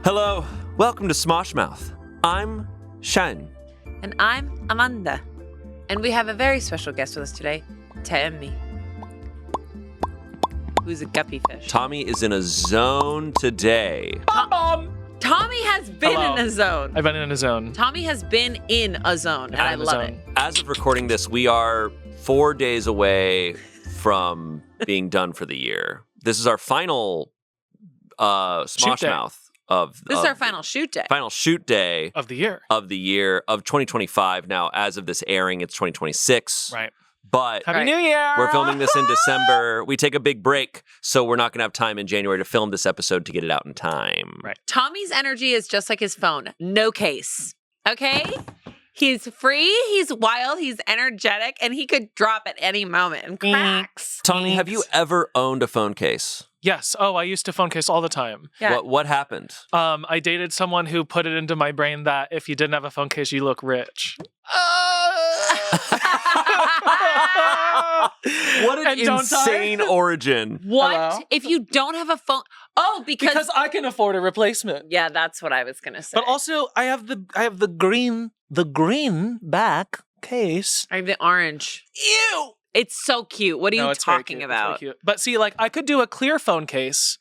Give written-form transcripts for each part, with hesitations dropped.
Hello, welcome to Smosh Mouth. I'm Shayne. And I'm Amanda. And we have a very special guest with us today, Tommy, who's a guppy fish. Tommy is in a zone today. Tommy has been in a zone. I've been in a zone. Tommy has been in a zone, and I love it. As of recording this, we are 4 days away from being done for the year. This is our final Smosh Mouth. This is our final shoot day. Final shoot day of the year. Of 2025. Now, as of this airing, it's 2026. Right. But Happy New Year! We're filming this in December. We take a big break, so we're not going to have time in January to film this episode to get it out in time. Right. Tommy's energy is just like his phone. No case. Okay? He's free, he's wild, he's energetic, and he could drop at any moment and cracks. Tommy, have you ever owned a phone case? Yes. Oh, I used to phone case all the time. Yeah. What happened? I dated someone who put it into my brain that if you didn't have a phone case, you look rich. What an insane origin. What? Hello? If you don't have a phone? Oh, because I can afford a replacement. Yeah, that's what I was going to say. But also, I have the green back case. I have the orange. Ew. It's so cute. What are you talking about? It's very cute. But see, like, I could do a clear phone case,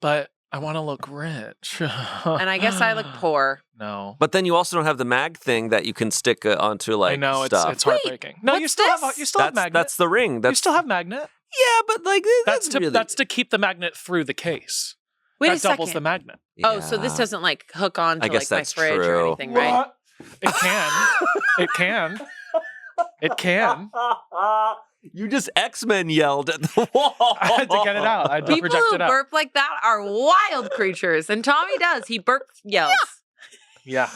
but I want to look rich. And I guess I look poor. No. But then you also don't have the mag thing that you can stick onto, like, I know, stuff. it's heartbreaking. No, you still have magnet. That's the ring. You still have magnet. Yeah, but, like, That's to keep the magnet through the case. Wait that a second. doubles the magnet. Oh, so this doesn't, like, hook on to, I guess like, my that's fridge true. or anything, right? What? It can. It can. It can. You just X-Men yelled at the wall. I had to get it out. I had to People project who it out. burp like that are wild creatures. And Tommy does. He burps, yells. Yeah.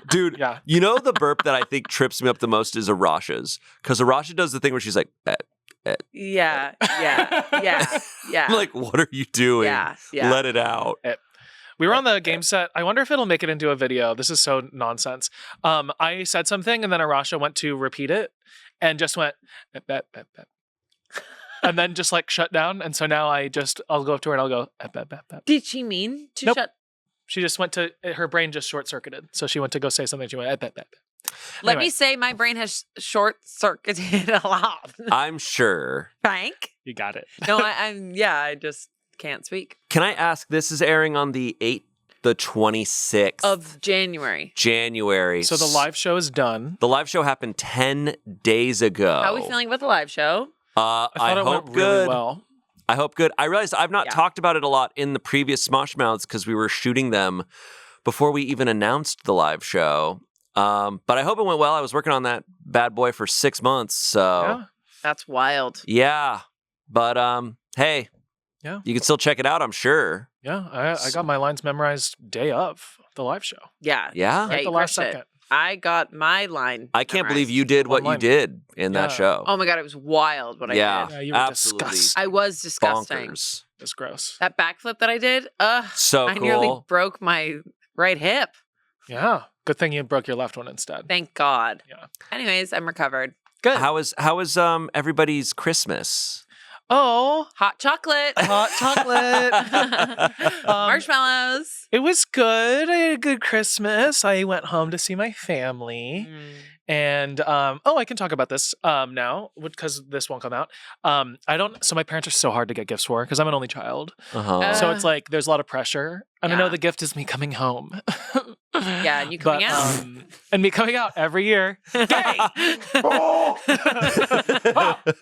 Dude, Yeah. you know the burp that I think trips me up the most is Arasha's. Because Arasha does the thing where she's like, Yeah. I'm like, what are you doing? Yeah. Let it out. We were on the game set. I wonder if it'll make it into a video. This is so nonsense. I said something and then Arasha went to repeat it and just went, "Bep, bep, bep." And then just like shut down. And so now I'll go up to her and I'll go, "Bep, bep, bep." Did she mean to Nope. shut? She just went to, her brain just short-circuited. So she went to go say something. She went, "Bep, bep, bep." Let Anyway. me say my brain has short-circuited a lot. I'm sure. Frank? You got it. No, I just can't speak. Can I ask, this is airing on the 26th Of January. January. So the live show is done. The live show happened 10 days ago. How are we feeling about the live show? I thought it hope went good. really well. I hope good. I realized I've not Yeah. talked about it a lot in the previous Smosh Mouths because we were shooting them before we even announced the live show. But I hope it went well. I was working on that bad boy for 6 months. So Yeah. That's wild. yeah. But hey, Yeah. you can still check it out, I'm sure. Yeah. I got my lines memorized day of the live show. Yeah. Yeah. Right you the last crushed it. second. I got my line. I can't memorized. believe you did what you Online. did in that Yeah. show. Oh my God, it was wild what I Yeah. did. Yeah, you were Absolutely. disgusting. I was disgusting. Bonkers. It's gross. That backflip that I did, So I cool. nearly broke my right hip. Yeah. Good thing you broke your left one instead. Thank God. Yeah. Anyways, I'm recovered. Good. How was everybody's Christmas? Oh, Hot chocolate. hot chocolate. Marshmallows. It was good. I had a good Christmas. I went home to see my family. And I can talk about this now because this won't come out. So my parents are so hard to get gifts for because I'm an only child. Uh-huh. So it's like there's a lot of pressure. And I Yeah. know the gift is me coming home. Yeah, and you coming out. And me coming out every year. Gay!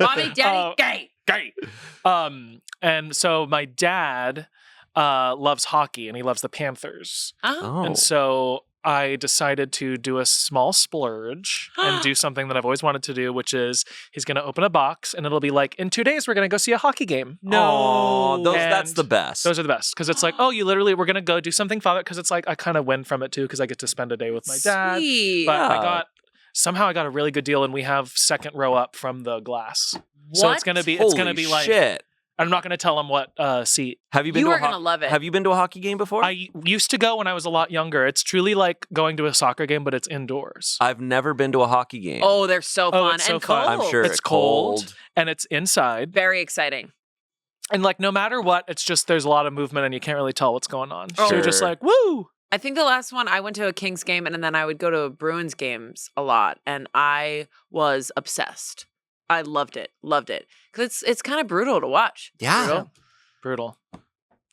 Mommy, daddy, gay. Gay. And so my dad loves hockey and he loves the Panthers. Oh. And so I decided to do a small splurge and do something that I've always wanted to do, which is he's going to open a box and it'll be like, in 2 days, we're going to go see a hockey game. No. That's And the best. Those are the best. Because it's like, we're going to go do something, Father. Because it's like, I kind of win from it too, because I get to spend a day with my dad. Sweet. But Yeah. somehow I got a really good deal and we have second row up from the glass. So it's What? going to be, Holy like, shit. I'm not going to tell him what seat. Have you been You to are a going to love it. Have you been to a hockey game before? I used to go when I was a lot younger. It's truly like going to a soccer game, but it's indoors. I've never been to a hockey game. Oh, they're so fun it's so and fun. cold. I'm sure It's cold and it's inside. Very exciting. And like, no matter what, it's just there's a lot of movement and you can't really tell what's going on. Oh. So you're just like, woo! I think the last one, I went to a Kings game and then I would go to Bruins games a lot. And I was obsessed. I loved it. Because it's kind of brutal to watch. Yeah. Brutal.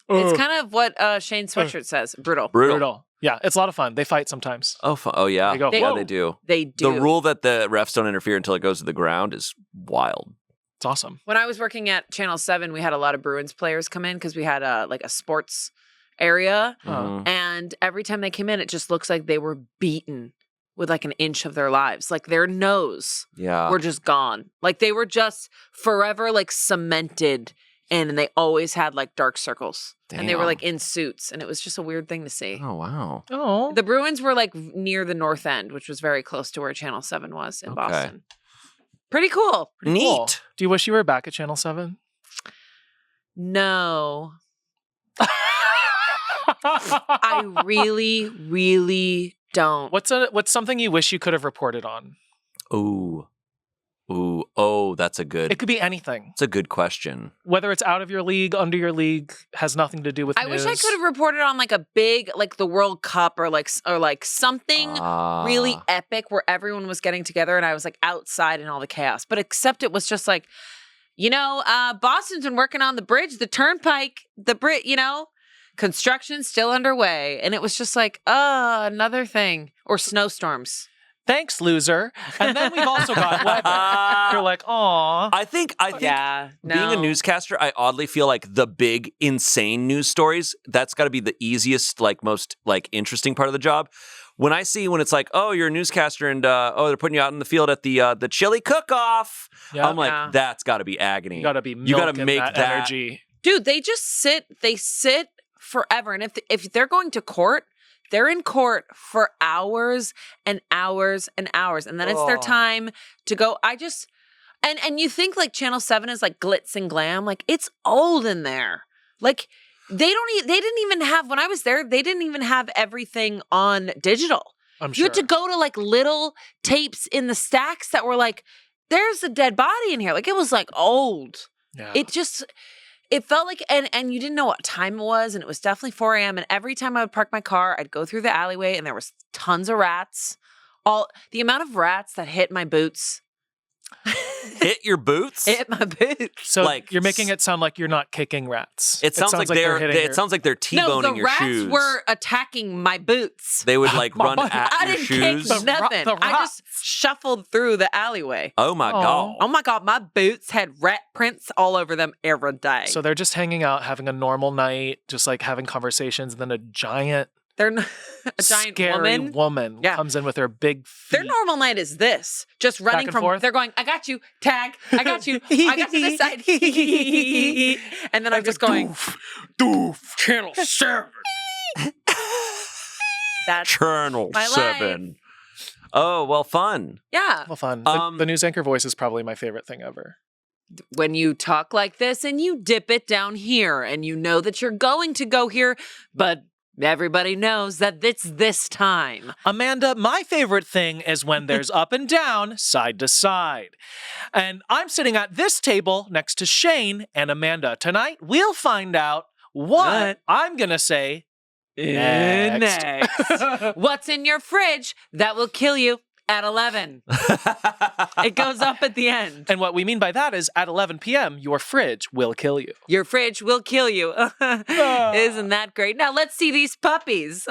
It's kind of what Shayne's sweatshirt says. Brutal. Yeah, it's a lot of fun. They fight sometimes. Oh yeah. They go, yeah, whoa. they do. They do. The rule that the refs don't interfere until it goes to the ground is wild. It's awesome. When I was working at Channel 7, we had a lot of Bruins players come in because we had a sports area. Mhm. And every time they came in, it just looks like they were beaten with like an inch of their lives. Like their nose Yeah. were just gone. Like they were just forever like cemented in, and they always had like dark circles. And they were Damn. like in suits. And it was just a weird thing to see. Oh wow. Oh. The Bruins were like near the North End, which was very close to where Channel 7 was in Okay. Boston. Pretty cool. Neat. Cool. Do you wish you were back at Channel 7? No. I really, really don't. What's something you wish you could have reported on? Ooh. Oh, that's a good. It could be anything. It's a good question. Whether it's out of your league, under your league, has nothing to do with I news. wish I could have reported on like a big, like the World Cup or something really epic where everyone was getting together and I was like outside in all the chaos. But except it was just like, Boston's been working on the bridge, the turnpike, construction's still underway. And it was just like, another thing. Or snowstorms. Thanks, loser. And then we've also got weather. You're like, aw. I think Yeah, being a no. newscaster, I oddly feel like the big, insane news stories, that's got to be the easiest, like most like interesting part of the job. When it's like, oh, you're a newscaster and they're putting you out in the field at the chili cook-off. Yeah. I'm like, Yeah. that's got to be agony. You gotta be You gotta milking make that that energy. Dude, they sit forever. And if they're going to court, they're in court for hours and hours and hours. And then it's their time to go. And you think like Channel 7 is like glitz and glam. Like it's old in there. Like they didn't even have, when I was there, they didn't even have everything on digital. I'm You sure. had to go to like little tapes in the stacks that were like, there's a dead body in here. Like it was like old. Yeah. It felt like, and you didn't know what time it was, and it was definitely 4 a.m. And every time I would park my car, I'd go through the alleyway, and there was tons of rats. The amount of rats that hit my boots. Hit your boots? Hit my boots. So like- you're making it sound like you're not kicking rats. It sounds like they're hitting it sounds like they're T-boning No, the your rats shoes. were attacking my boots. They would like run I at I your didn't shoes. kick nothing. the I just shuffled through the alleyway. Oh my Aw. god. Oh my God, my boots had rat prints all over them every day. So they're just hanging out, having a normal night, just like having conversations, and then a giant, They're a giant scary woman. Yeah. comes in with her big feet. Their normal night is this. Just running and from, forth? they're going, I got you, tag, I got you, I got you this side. And then I'm just going, Doof. Channel 7. That's, Channel My 7. Oh, well, fun. yeah. Well, fun. Um, the news anchor voice is probably my favorite thing ever. When you talk like this and you dip it down here and you know that you're going to go here, but everybody knows that it's this time. Amanda, my favorite thing is when there's up and down, side to side. And I'm sitting at this table next to Shayne and Amanda. Tonight, we'll find out what I'm going to say next. What's in your fridge that will kill you at 11? It goes up at the end. And what we mean by that is at 11 p.m., your fridge will kill you. Your fridge will kill you. Isn't that great? Now let's see these puppies.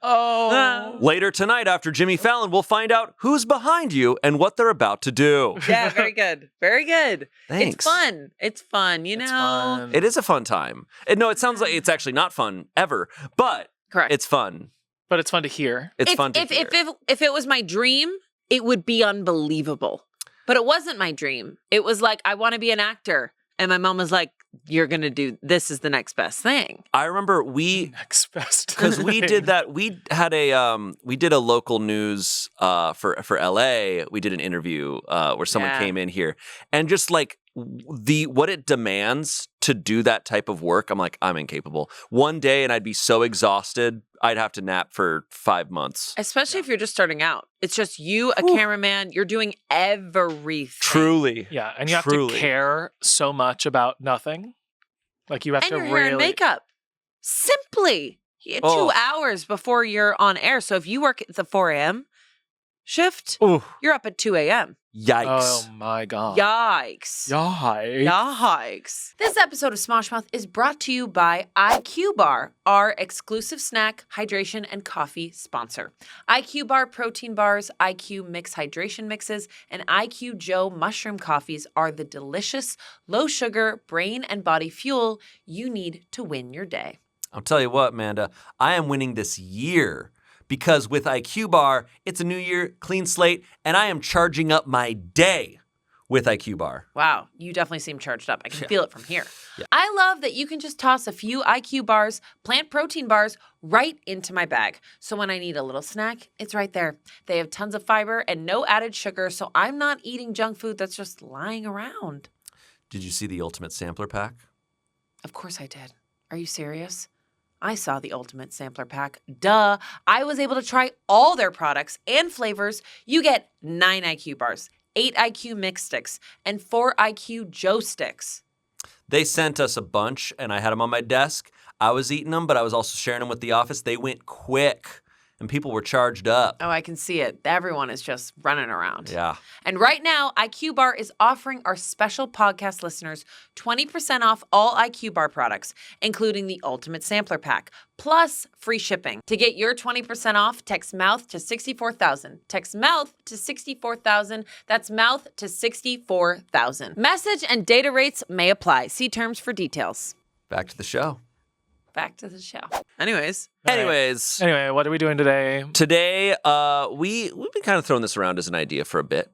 Oh. Later tonight, after Jimmy Fallon, we'll find out who's behind you and what they're about to do. Yeah, very good. Very good. Thanks. It's fun. It's fun, you know? It's fun. It is a fun time. No, it sounds like it's actually not fun ever, but Correct. it's fun. But it's fun to hear. It's fun to hear. If it was my dream, it would be unbelievable. But it wasn't my dream. It was like, I want to be an actor. And my mom was like, you're going to do, this is the next best thing. I remember Next best. because we did that. We had we did a local news for LA. We did an interview where someone Yeah. came in here and just like what it demands to do that type of work, I'm like, I'm incapable. One day and I'd be so exhausted, I'd have to nap for 5 months. Especially if you're just starting out. It's just you, a cameraman, you're doing everything. Truly. Yeah, and you have to care so much about nothing. Like you have to your really hair and makeup. Simply 2 hours before you're on air. So if you work at the 4 a.m. shift, you're up at 2 a.m. Yikes. Oh my God. Yikes. Yikes. This episode of Smosh Mouth is brought to you by IQ Bar, our exclusive snack, hydration, and coffee sponsor. IQ Bar protein bars, IQ Mix hydration mixes, and IQ Joe mushroom coffees are the delicious, low-sugar, brain and body fuel you need to win your day. I'll tell you what, Amanda, I am winning this year. Because with IQ Bar, it's a new year, clean slate, and I am charging up my day with IQ Bar. Wow, you definitely seem charged up. I can feel it from here. Yeah. I love that you can just toss a few IQ bars, plant protein bars, right into my bag. So when I need a little snack, it's right there. They have tons of fiber and no added sugar, so I'm not eating junk food that's just lying around. Did you see the Ultimate Sampler Pack? Of course I did. Are you serious? I saw the Ultimate Sampler Pack. Duh. I was able to try all their products and flavors. You get 9 IQ bars, 8 IQ Mix sticks, and 4 IQ Joe sticks. They sent us a bunch, and I had them on my desk. I was eating them, but I was also sharing them with the office. They went quick, and people were charged up. Oh, I can see it. Everyone is just running around. Yeah. And right now, IQ Bar is offering our special podcast listeners 20% off all IQ Bar products, including the Ultimate Sampler Pack, plus free shipping. To get your 20% off, text MOUTH to 64,000. Text MOUTH to 64,000. That's MOUTH to 64,000. Message and data rates may apply. See terms for details. Back to the show. Back to the show. Anyways, Anyway, what are we doing today? Today, we've been kind of throwing this around as an idea for a bit.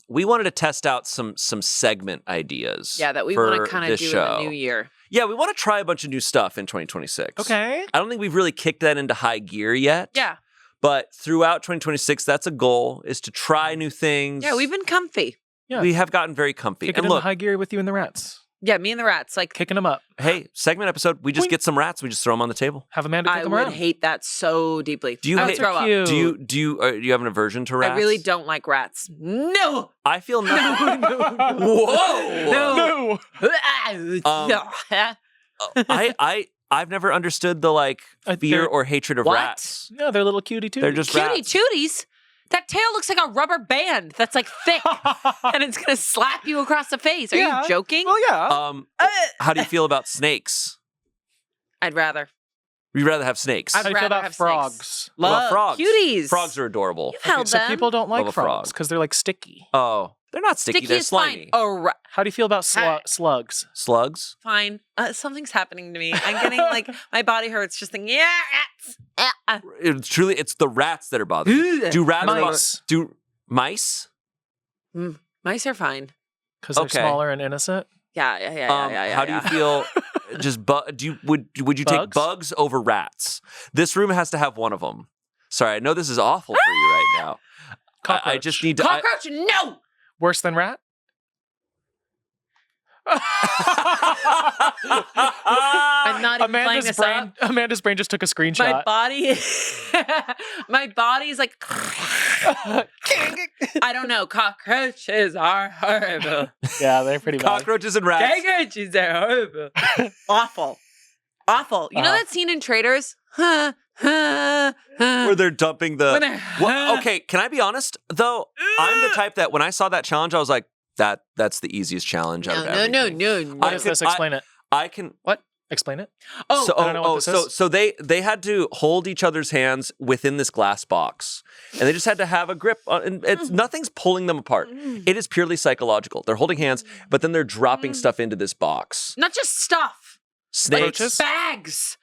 We wanted to test out some segment ideas. Yeah, that we want to kind of do show. in the new year. Yeah, we want to try a bunch of new stuff in 2026. Okay. I don't think we've really kicked that into high gear yet. Yeah. But throughout 2026, that's a goal, is to try new things. Yeah, we've been comfy. Yeah. We have gotten very comfy. Kicking into high gear with you and the rats. Yeah, me and the rats, like kicking them up. Hey, segment episode, we just get some rats, we just throw them on the table. Have Amanda kick them I around. would hate that so deeply. Do you I would throw up. Cute. Do you have an aversion to rats? I really don't like rats. No. I feel nothing. No. Whoa. I've never understood the fear or hatred of rats. No, they're little cutie too. They're just Cutie rats. tooties. That tail looks like a rubber band that's like thick, and it's gonna slap you across the face. Are you joking? Well, yeah. How do you feel about snakes? I'd rather. You'd rather have snakes. How do you feel rather about have frogs? snakes. What about frogs? Cuties. Frogs are adorable. You've held So them. people don't like Love a frog. frogs because they're like sticky. Oh, they're not sticky. Sticky They're is slimy. fine. Oh, How do you feel about slugs? Slugs? fine. Something's happening to me. I'm getting my body hurts just thinking, yeah, rats. It's the rats that are bothering you. Do rats Mice. do mice? Mice are fine. Because they're Okay. smaller and innocent. Yeah. How do you feel? Just would you take Bugs? bugs over rats? This room has to have one of them. Sorry, I know this is awful for you right now. I just need to. Cockroach? No. Worse than rat? I'm not even playing this up. Amanda's brain just took a screenshot. My body's like, I don't know. Cockroaches are horrible. Yeah, they're pretty bad. Cockroaches and rats. Cockroaches are horrible. Awful. You know that scene in Traders? Where they're dumping the. Okay, can I be honest though? I'm the type that when I saw that challenge, I was like, that's the easiest challenge out of everything. No. What is this? Explain it. I can. What? Explain it. Oh, So, I don't know what this is. so they had to hold each other's hands within this glass box, and they just had to have a grip. And it's nothing's pulling them apart. It is purely psychological. They're holding hands, but then they're dropping stuff into this box. not just stuff. Snakes, Bags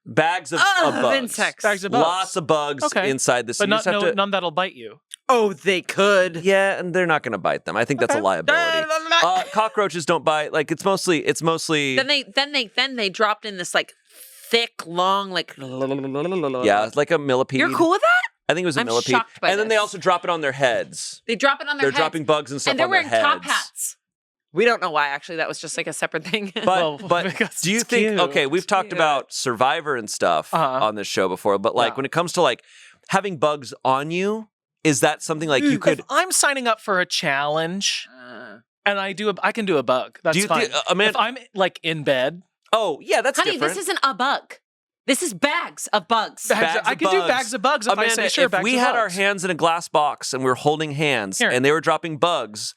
bags of of bugs, insects. Bags of bugs. lots of bugs Okay. inside this. But You just have to. none that'll bite you. Oh, they could. Yeah, and they're not going to bite them. I think that's a liability. Cockroaches don't bite. Like it's mostly. Then they dropped in this like thick, long, like. Yeah, it's like a millipede. You're cool with that? I think it was a I'm millipede. shocked by And then they this. also drop it on their heads. They drop it on their They're heads. dropping bugs and stuff and they're on their wearing heads. top hats. We don't know why, actually. That was just like a separate thing. But because do you it's think, cute. okay, we've talked about Survivor and stuff on this show before, but like when it comes to like having bugs on you, is that something like you could... If I'm signing up for a challenge and I can do a bug, that's fine. If I'm like in bed... Oh, yeah, that's Honey, different. this isn't a bug. This is bags of bugs. I could do bags of bugs if I say, sure, if bags we of had bugs. our hands in a glass box and we were holding hands and they were dropping bugs,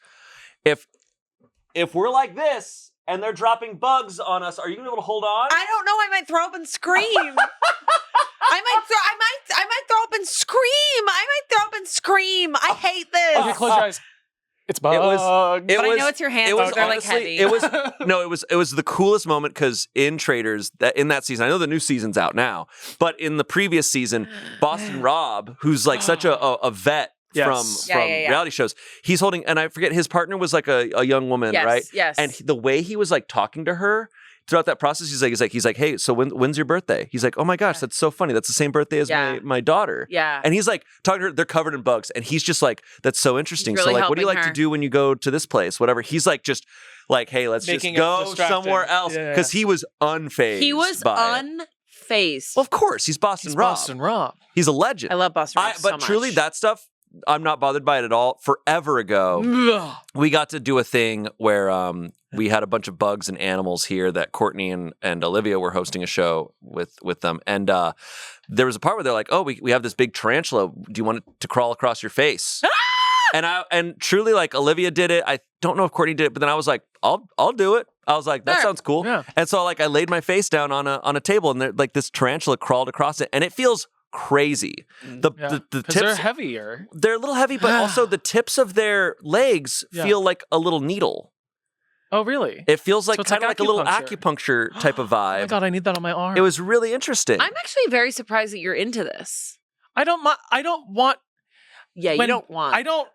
if we're like this and they're dropping bugs on us, are you gonna be able to hold on? I don't know. I might throw up and scream. I might throw up and scream. I might throw up and scream. I hate this. Okay, close your eyes. It's bugs. But I know it's your hands. They're like heavy. It was the coolest moment because in Traders in that season, I know the new season's out now, but in the previous season, Boston Rob, who's like such a vet from reality shows, he's holding, and I forget, his partner was like a young woman, right? Yes. And the way he was like talking to her throughout that process, he's like, hey, so when's your birthday? He's like, oh my gosh, that's so funny. That's the same birthday as my daughter. Yeah. And he's like talking to her, they're covered in bugs. And he's just like, that's so interesting. Really so like, what do you like helping to do when you go to this place? Whatever. He's like, just like, hey, let's Making just it go distracting. somewhere else. Because he was unfazed. He was unfazed. Well, of course. He's Boston Rob. Boston Rob. He's a legend. I love Boston Rob so But much. truly, that stuff, I'm not bothered by it at all. Forever ago, we got to do a thing where we had a bunch of bugs and animals here that Courtney and Olivia were hosting a show with them. And there was a part where they're like, oh, we have this big tarantula. Do you want it to crawl across your face? And truly, like, Olivia did it. I don't know if Courtney did it, but then I was like, I'll do it. I was like, that sounds cool. Yeah. And so like I laid my face down on a table, and like this tarantula crawled across it, and it feels crazy. The tips, they're heavier. They're a little heavy, but also the tips of their legs feel like a little needle. Oh, really? It feels like So it's kind of like like a little acupuncture type of vibe. Oh my God, I need that on my arm. It was really interesting. I'm actually very surprised that you're into this. I don't want. Yeah, you don't want. I don't.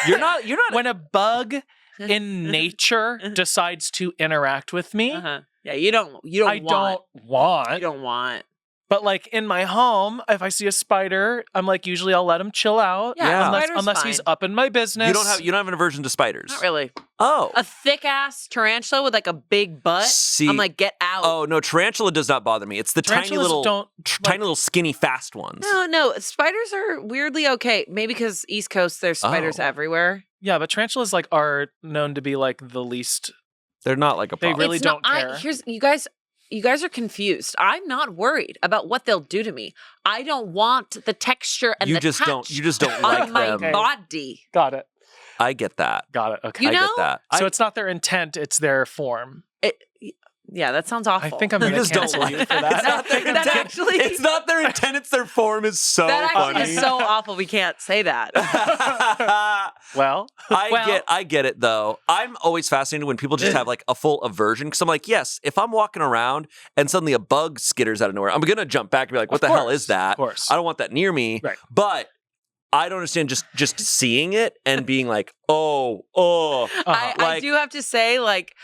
You're not. When a bug in nature decides to interact with me, Yeah, you don't want. You don't want. But like in my home, if I see a spider, I'm like, usually I'll let him chill out. Yeah, unless he's up in my business. You don't have an aversion to spiders. Not really. Oh. A thick ass tarantula with like a big butt. See, I'm like, get out. Oh no, tarantula does not bother me. It's the tiny little skinny fast ones. No, spiders are weirdly okay. Maybe because East Coast, there's spiders everywhere. Yeah, but tarantulas like are known to be like the least. They're not like a problem. They really don't care. You guys are confused. I'm not worried about what they'll do to me. I don't want the texture and you the just touch don't. You just don't on like my them. body. Got it. I get that. Got it. Okay. You know? I get that. So it's not their intent; it's their form. Yeah, that sounds awful. I think I'm going to cancel you for that. It's not their intent. It's not their intent. It's their form. Is so that funny. actually is so awful. We can't say that. Well, I get it though. I'm always fascinated when people just have like a full aversion, because I'm like, yes, if I'm walking around and suddenly a bug skitters out of nowhere, I'm gonna jump back and be like, what the hell is that? Of course. I don't want that near me. Right. But I don't understand just seeing it and being like, I do have to say, like,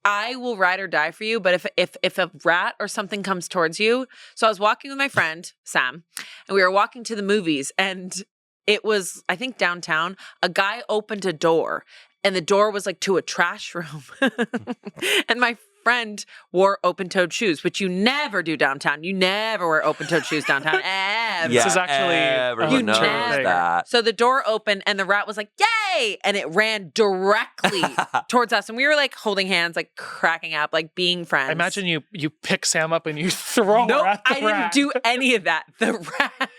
I will ride or die for you, but if a rat or something comes towards you. So I was walking with my friend, Sam, and we were walking to the movies, and it was, I think, downtown. A guy opened a door, and the door was like to a trash room. And my friend wore open-toed shoes, which you never do downtown. You never wear open-toed shoes downtown. Ever. This is actually everyone knows that. So the door opened, and the rat was like, yay! And it ran directly towards us. And we were like holding hands, like cracking up, like being friends. I imagine you pick Sam up and you throw her at the rat. I didn't do any of that. The rat...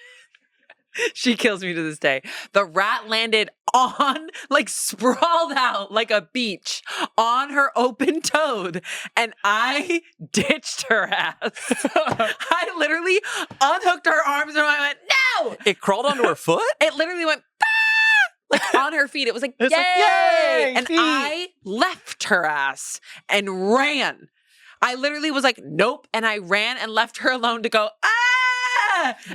She kills me to this day. The rat landed on, like, sprawled out like a beach on her open-toed, and I ditched her ass. I literally unhooked her arms and I went, no! It crawled onto her foot? It literally went, like, on her feet. It was like, It's yay! like, yay, And feet. I left her ass and ran. I literally was like, nope. And I ran and left her alone to go, ah!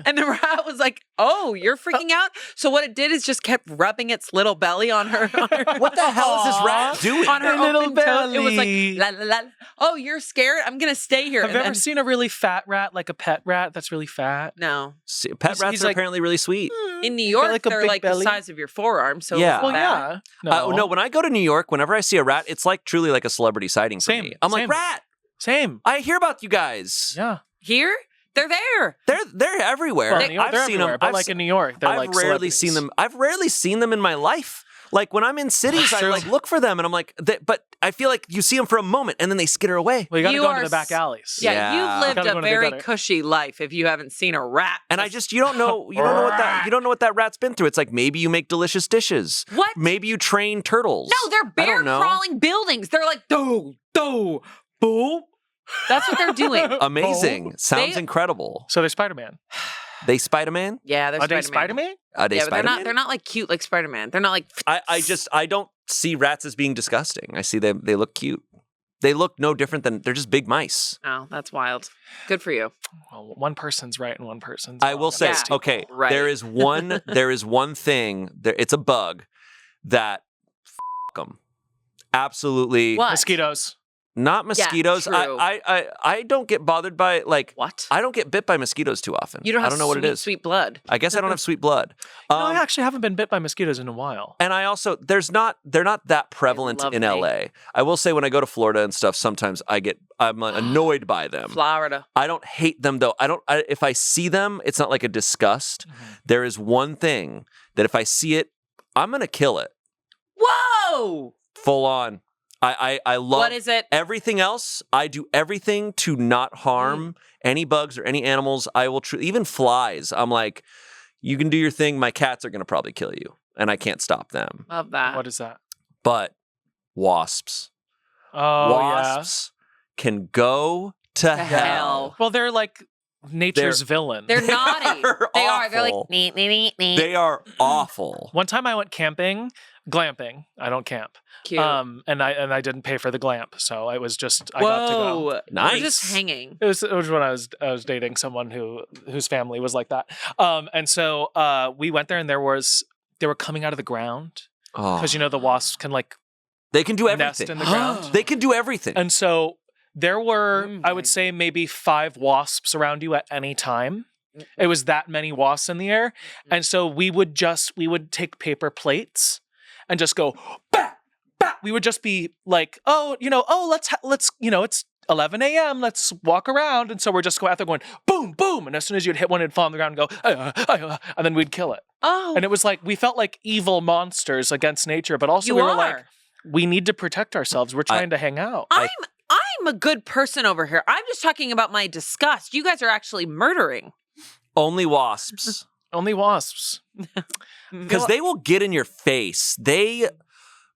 And the rat was like, oh, you're freaking out? So what it did is just kept rubbing its little belly on her. What the hell is this rat doing? On her little open toe. It was belly. like, la, la, la. Oh, you're scared? I'm going to stay here. Have you ever seen a really fat rat, like a pet rat that's really fat? No. Pet rats he's are like- apparently really sweet. In New York, like a they're big like belly. the size of your forearm. So Yeah. Well, that- yeah. No, when I go to New York, whenever I see a rat, it's like truly like a celebrity sighting for Same, me. I'm like, same. rat! Same. I hear about you guys. Yeah. Here, they're there. They're everywhere. Well, in New York, I've they're seen everywhere, them. but like in New York, they're I've like rarely celebrities. seen them. I've rarely seen them in my life. Like when I'm in cities, I True. like look for them, and I'm like, but I feel like you see them for a moment, and then they skitter away. Well, you got to You go are into the back s- alleys. Yeah, Yeah. you've lived Gotta go a to the very gutter. cushy life if you haven't seen a rat. And I just you don't know what that rat's been through. It's like maybe you make delicious dishes. What? Maybe you train turtles. No, they're I bear don't know. crawling buildings. They're like, do, boo. That's what they're doing. Amazing. Sounds They- incredible. So they're Spider-Man. They Spider-Man? Yeah, they're Are they Spider-Man. Spider-Man? Are they Yeah, but Spider-Man? they're not like cute like Spider-Man. They're not like I don't see rats as being disgusting. I see them. They look cute. They look no different than they're just big mice. Oh, that's wild. Good for you. Well, one person's right and one person's I wrong. will say, Yeah. okay, Right. there is one thing. It's a bug that them. Absolutely What? Mosquitoes. not mosquitoes. true. I don't get bothered by like What? I don't get bit by mosquitoes too often. You don't have I don't know what it is. sweet blood. I guess I don't have sweet blood. No, I actually haven't been bit by mosquitoes in a while. And I also they're not that prevalent love in me. LA. I will say when I go to Florida and stuff, sometimes I'm annoyed by them. Florida. I don't hate them though. If I see them, it's not like a disgust. There is one thing that if I see it, I'm gonna kill it Whoa! full on. I love What is it? everything else. I do everything to not harm any bugs or any animals. I will even flies. I'm like, you can do your thing. My cats are gonna probably kill you, and I can't stop them. Love that. What is that? But wasps. Oh, Wasps can go to hell. hell. Well, they're like nature's villain. They're naughty. They are. They're like, awful. nee. They are awful. One time I went glamping. I don't camp. Cute. And I didn't pay for the glamp, so it was just I got to go. Whoa. Nice. We're just hanging. It was when I was dating someone whose family was like that. And so we went there and they were coming out of the ground because the wasps can like They can do nest everything. in the ground. They can do everything. And so there were, Oh I would say, maybe 5 wasps around you at any time. It was that many wasps in the air. And so we would take paper plates and just go, bah, bah. We would just be like, let's, it's 11 a.m. Let's walk around. And so we're just out there going, boom, boom. And as soon as you'd hit one, it'd fall on the ground and go, and then we'd kill it. Oh. And it was like, we felt like evil monsters against nature, but also You we were are. like, we need to protect ourselves. We're trying to hang out. I'm a good person over here. I'm just talking about my disgust. You guys are actually murdering. Only wasps. Only wasps. Because they will get in your face.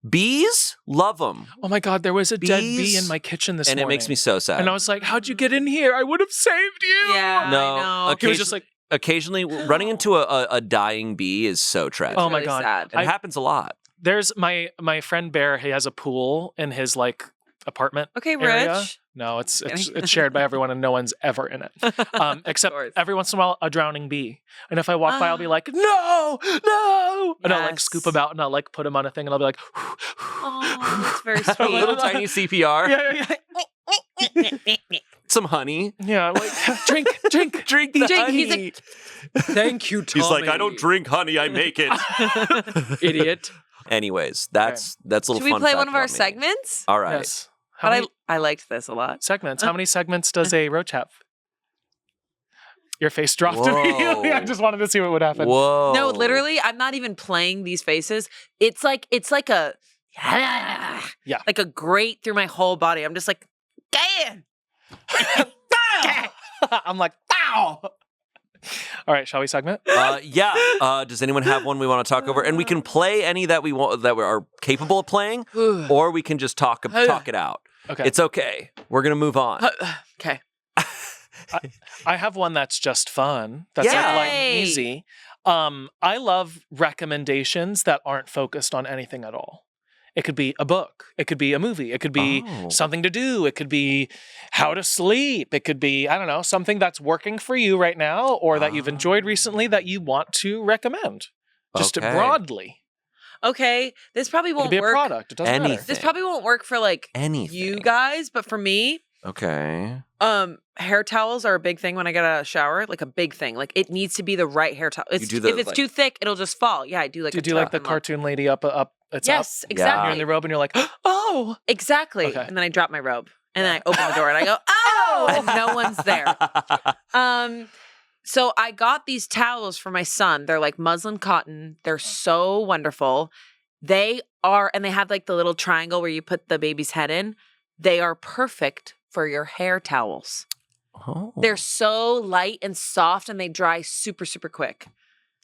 Bees love them. Oh my God, there was a dead bee Bees, in my kitchen this and morning. it makes me so sad. And I was like, how'd you get in here? I would have saved you. Yeah. No, I know. He was just like, occasionally running into a dying bee is so tragic. oh my really God. sad. It happens a lot. There's my friend Bear, he has a pool in his like apartment. Okay, area. Rich. No, it's shared by everyone and no one's ever in it. Except course. every once in a while a drowning bee. And if I walk by, I'll be like, no. And I'll like Yes. scoop him out and I'll like put him on a thing and I'll be like, Oh, that's very A sweet. little tiny CPR. yeah. Some honey. Yeah, I'm like, drink the Drink. He's honey. like, thank you, Tommy. He's like, I don't drink honey, I make it. Idiot. Anyways, that's a little Should we fun play fact one of our about me. segments? All right. Yes. How But many I liked this a lot. segments? How many segments does a roach have? Your face dropped immediately. I Whoa. just wanted to see what would happen. Whoa. No, literally, I'm not even playing these faces. It's like a Yeah. like a grate through my whole body. I'm just like, damn. I'm like, pow! All right, shall we segment? Yeah. Does anyone have one we want to talk over? And we can play any that we want that we are capable of playing, or we can just talk it out. Okay. It's okay. We're gonna move on. Okay. I have one that's just fun. That's like light and Yay! easy. I love recommendations that aren't focused on anything at all. It could be a book. It could be a movie. It could be something to do. It could be how to sleep. It could be, I don't know, something that's working for you right now or that you've enjoyed recently that you want to recommend. Just broadly. Okay, this probably won't It could be work. A product. It doesn't matter. This probably won't work for like you guys, but for me, okay. Hair towels are a big thing when I get out of the shower. Like a big thing. Like it needs to be the right hair towel. If it's too thick, it'll just fall. Yeah, I do like. Do you do like the cartoon lady up? It's yes, up. exactly. You're in the robe and you're like, oh, exactly. Okay. And then I drop my robe and then I open the door and I go, oh, and no one's there. So I got these towels for my son. They're like muslin cotton. They're so wonderful. They are, and they have like the little triangle where you put the baby's head in. They are perfect for your hair towels. Oh. They're so light and soft and they dry super, super quick.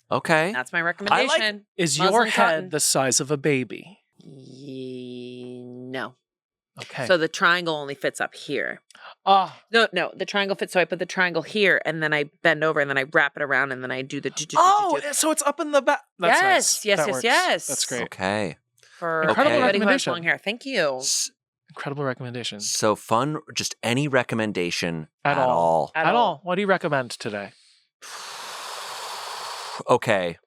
Okay. That's my recommendation. Is your head the size of a baby? No. Okay. So the triangle only fits up here. No, the triangle fits. So I put the triangle here and then I bend over and then I wrap it around and then I do the. So it's up in the back. Yes. That's great. Okay. For incredible recommendation. Long hair. Thank you. Incredible recommendation. So fun. Just any recommendation at all. At all. What do you recommend today? Okay.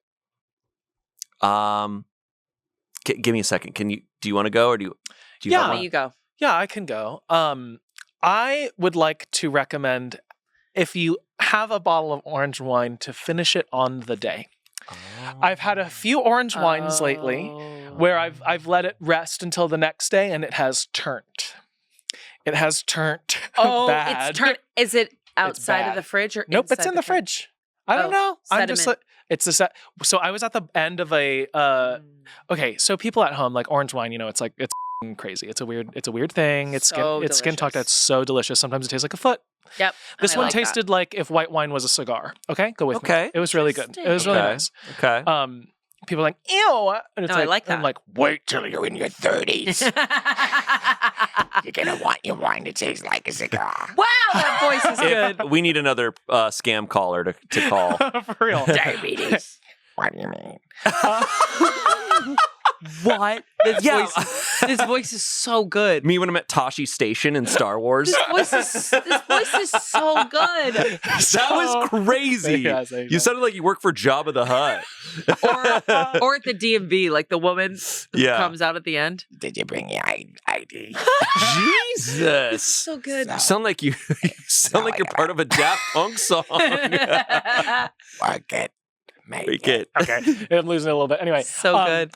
Give me a second. Do you want to go or do you? You go. Yeah, I can go. I would like to recommend if you have a bottle of orange wine to finish it on the day. Oh. I've had a few orange wines lately where I've let it rest until the next day and it has turned. It has turned bad. It's turned. Is it outside of the fridge or nope, it's in the fridge. I don't know. Sediment. I'm just like it's a set. So I was at the end of a okay, so people at home like orange wine, it's like it's crazy. It's a weird thing. It's skin talk that's so delicious. Sometimes it tastes like a foot. Yep. This one tasted like if white wine was a cigar. Okay, go with me. It was really good. It was really nice. Okay. People are like, ew. And it's I like that. I'm like, wait till you're in your 30s. You're gonna want your wine to taste like a cigar. Wow, that voice is good. We need another scam caller to call. For real. Diabetes. What do you mean? What? This voice is so good. Me when I'm at Tashi Station in Star Wars. This voice is so good. That was crazy. You sounded like you work for Jabba the Hutt. or at the DMV, like the woman who comes out at the end. Did you bring your ID? Jesus. So good. You sound like you're part of a Daft Punk song. Work it. Make it. Okay. I'm losing it a little bit. Anyway. So good.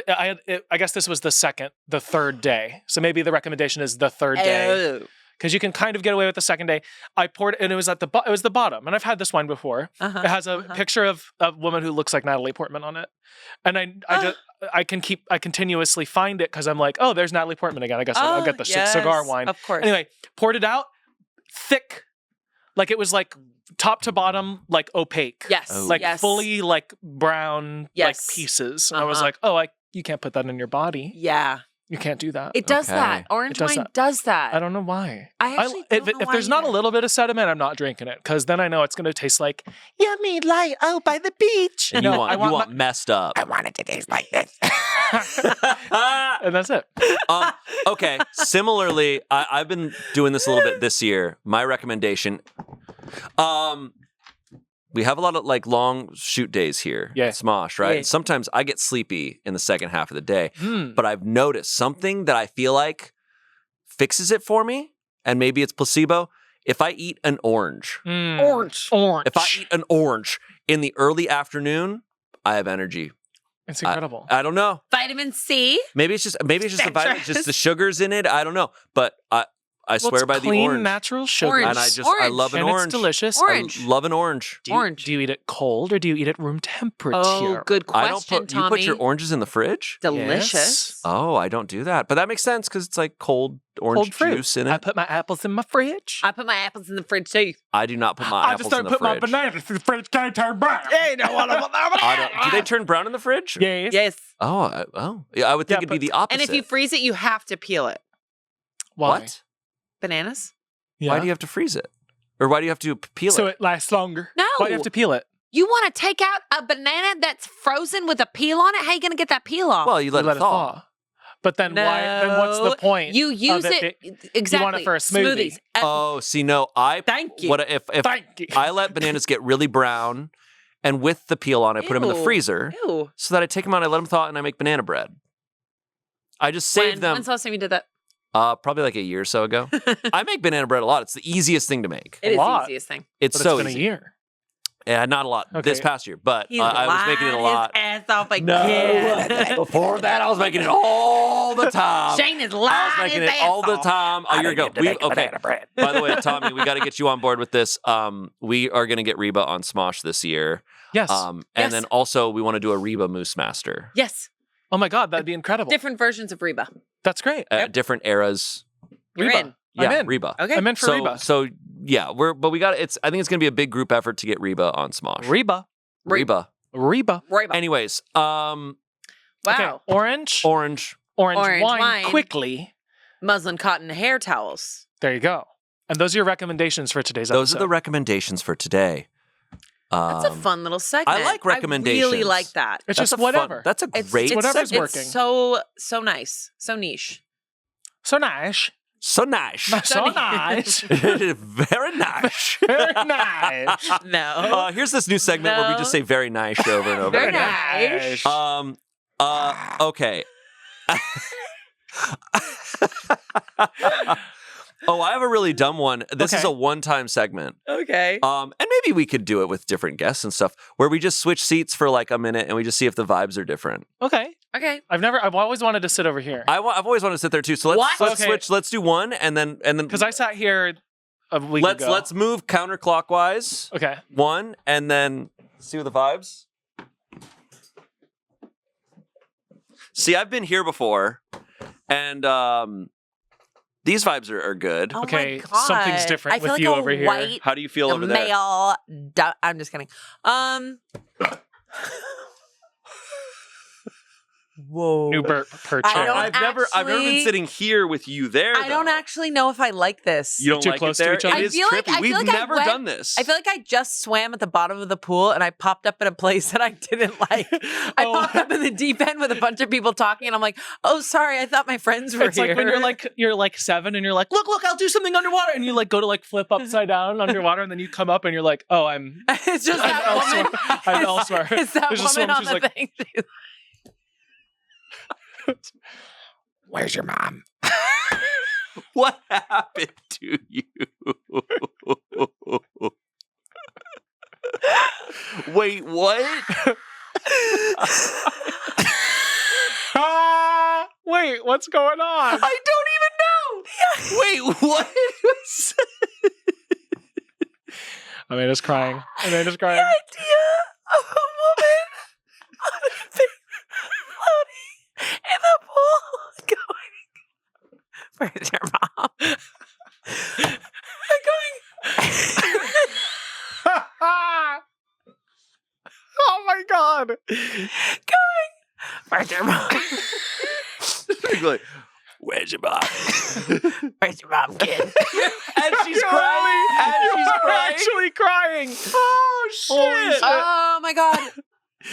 I guess this was the third day. So maybe the recommendation is the third day. Because you can kind of get away with the second day. I poured it, and it was the bottom. And I've had this wine before. It has a picture of a woman who looks like Natalie Portman on it. And I continuously find it because I'm like, oh, there's Natalie Portman again. I guess I'll get the cigar wine. Of course. Anyway, poured it out, thick. Like it was like top to bottom, like opaque. Yes. Fully like brown like pieces. And I was like, you can't put that in your body. Yeah. You can't do that. It does that. Orange wine does that. I don't know why. I actually don't know if why there's not a little bit of sediment, I'm not drinking it because then I know it's going to taste like yummy light out by the beach. And you want messed up. I want it to taste like this. And that's it. Okay. Similarly, I've been doing this a little bit this year. My recommendation, we have a lot of like long shoot days here at Smosh, right? Yeah. And sometimes I get sleepy in the second half of the day, but I've noticed something that I feel like fixes it for me, and maybe it's placebo. If I eat an orange. Orange. If I eat an orange in the early afternoon, I have energy. It's incredible. I don't know. Vitamin C. Maybe it's just the vitamin, just the sugars in it. I don't know, but I swear by the orange. Clean, natural sugar. Orange. And I love an and orange. It's delicious. Orange. I love an orange. Do you eat it cold or do you eat it room temperature? Oh, good question, You put your oranges in the fridge? Delicious. Yes. Oh, I don't do that. But that makes sense because it's like cold orange juice in it. I put my apples in my fridge. I put my apples in the fridge too. I do not put my apples in the fridge. I just don't put my bananas in the fridge. Can I turn brown? Hey, no one do they turn brown in the fridge? Yes. Oh. Yeah, I would think it'd be the opposite. And if you freeze it, you have to peel it. Why? What? Bananas? Yeah. Why do you have to freeze it? Or why do you have to peel it? So it lasts longer. No. Why do you have to peel it? You want to take out a banana that's frozen with a peel on it? How are you going to get that peel off? Well, you let it thaw. But then why? Then what's the point? You use it exactly. You want it for a smoothie. Oh, see, no, Thank you. What if Thank you. I let bananas get really brown, and with the peel on, I put them in the freezer, so that I take them out, I let them thaw, and I make banana bread. I just save them. When's the last time you did that? Probably like a year or so ago. I make banana bread a lot. It's the easiest thing to make. It is the easiest thing. It's But so it's been easy. a year. Yeah, not a lot this past year, but I was making it a lot. His ass off again. Before that, I was making it all the time. Shayne is I lying. was making it all the time. A year ago. Okay. By the way, Tommy, we got to get you on board with this. We are going to get Reba on Smosh this year. Yes. And then also we want to do a Reba Moose Master. Yes. Oh my God, that'd be incredible. Different versions of Reba. That's great. Different eras. You're Reba. in. Yeah, I'm in. Reba. Okay. I'm in for Reba. So yeah, but we got it's. I think it's going to be a big group effort to get Reba on Smosh. Reba. Reba. Anyways, Wow. Okay. Orange wine. Quickly. Muslin cotton hair towels. There you go. And those are your recommendations for today's episode. Those are the recommendations for today. That's a fun little segment. I like recommendations. I really like that. It's just whatever. That's a great whatever's segment. working. It's so nice. So niche. So nice. So nice. So nice. Very nice. Very nice. No. Here's this new segment where we just say very nice over and over. Very again. nice. Okay. Oh, I have a really dumb one. This is a one-time segment. Okay. And maybe we could do it with different guests and stuff, where we just switch seats for like a minute and we just see if the vibes are different. Okay. I've always wanted to sit over here. I've always wanted to sit there too. So let's switch. Let's do one and then because I sat here a week ago. Let's move counterclockwise. Okay. One and then see what the vibes. See, I've been here before, and these vibes are good. Oh okay, my God. something's different with you over here. White, how do you feel over there? I'm just kidding. Whoa. New per chair. I've never been sitting here with you there. I don't actually know if I like this. You don't Too like close it there? to each other? It is trippy. We've never done this. I feel like I just swam at the bottom of the pool and I popped up in a place that I didn't like. I popped up in the deep end with a bunch of people talking and I'm like, oh, sorry, I thought my friends were It's here. like when you're like 7 and you're like, look, I'll do something underwater. And you like go to like flip upside down underwater and then you come up and you're like, oh, It's just that woman. I'm elsewhere. It's that There's woman on she's the thing. Where's your mom? What happened to you? Wait, what? Wait, what's going on? I don't even know. Wait, what? Amanda's crying. The idea of a woman on a thing floating in the pool going, where's your mom? Oh my God. Where's your mom? Like, where's your mom? Where's your mom, kid? And she's crying. You're actually crying. Oh, shit. Holy shit. Oh my God.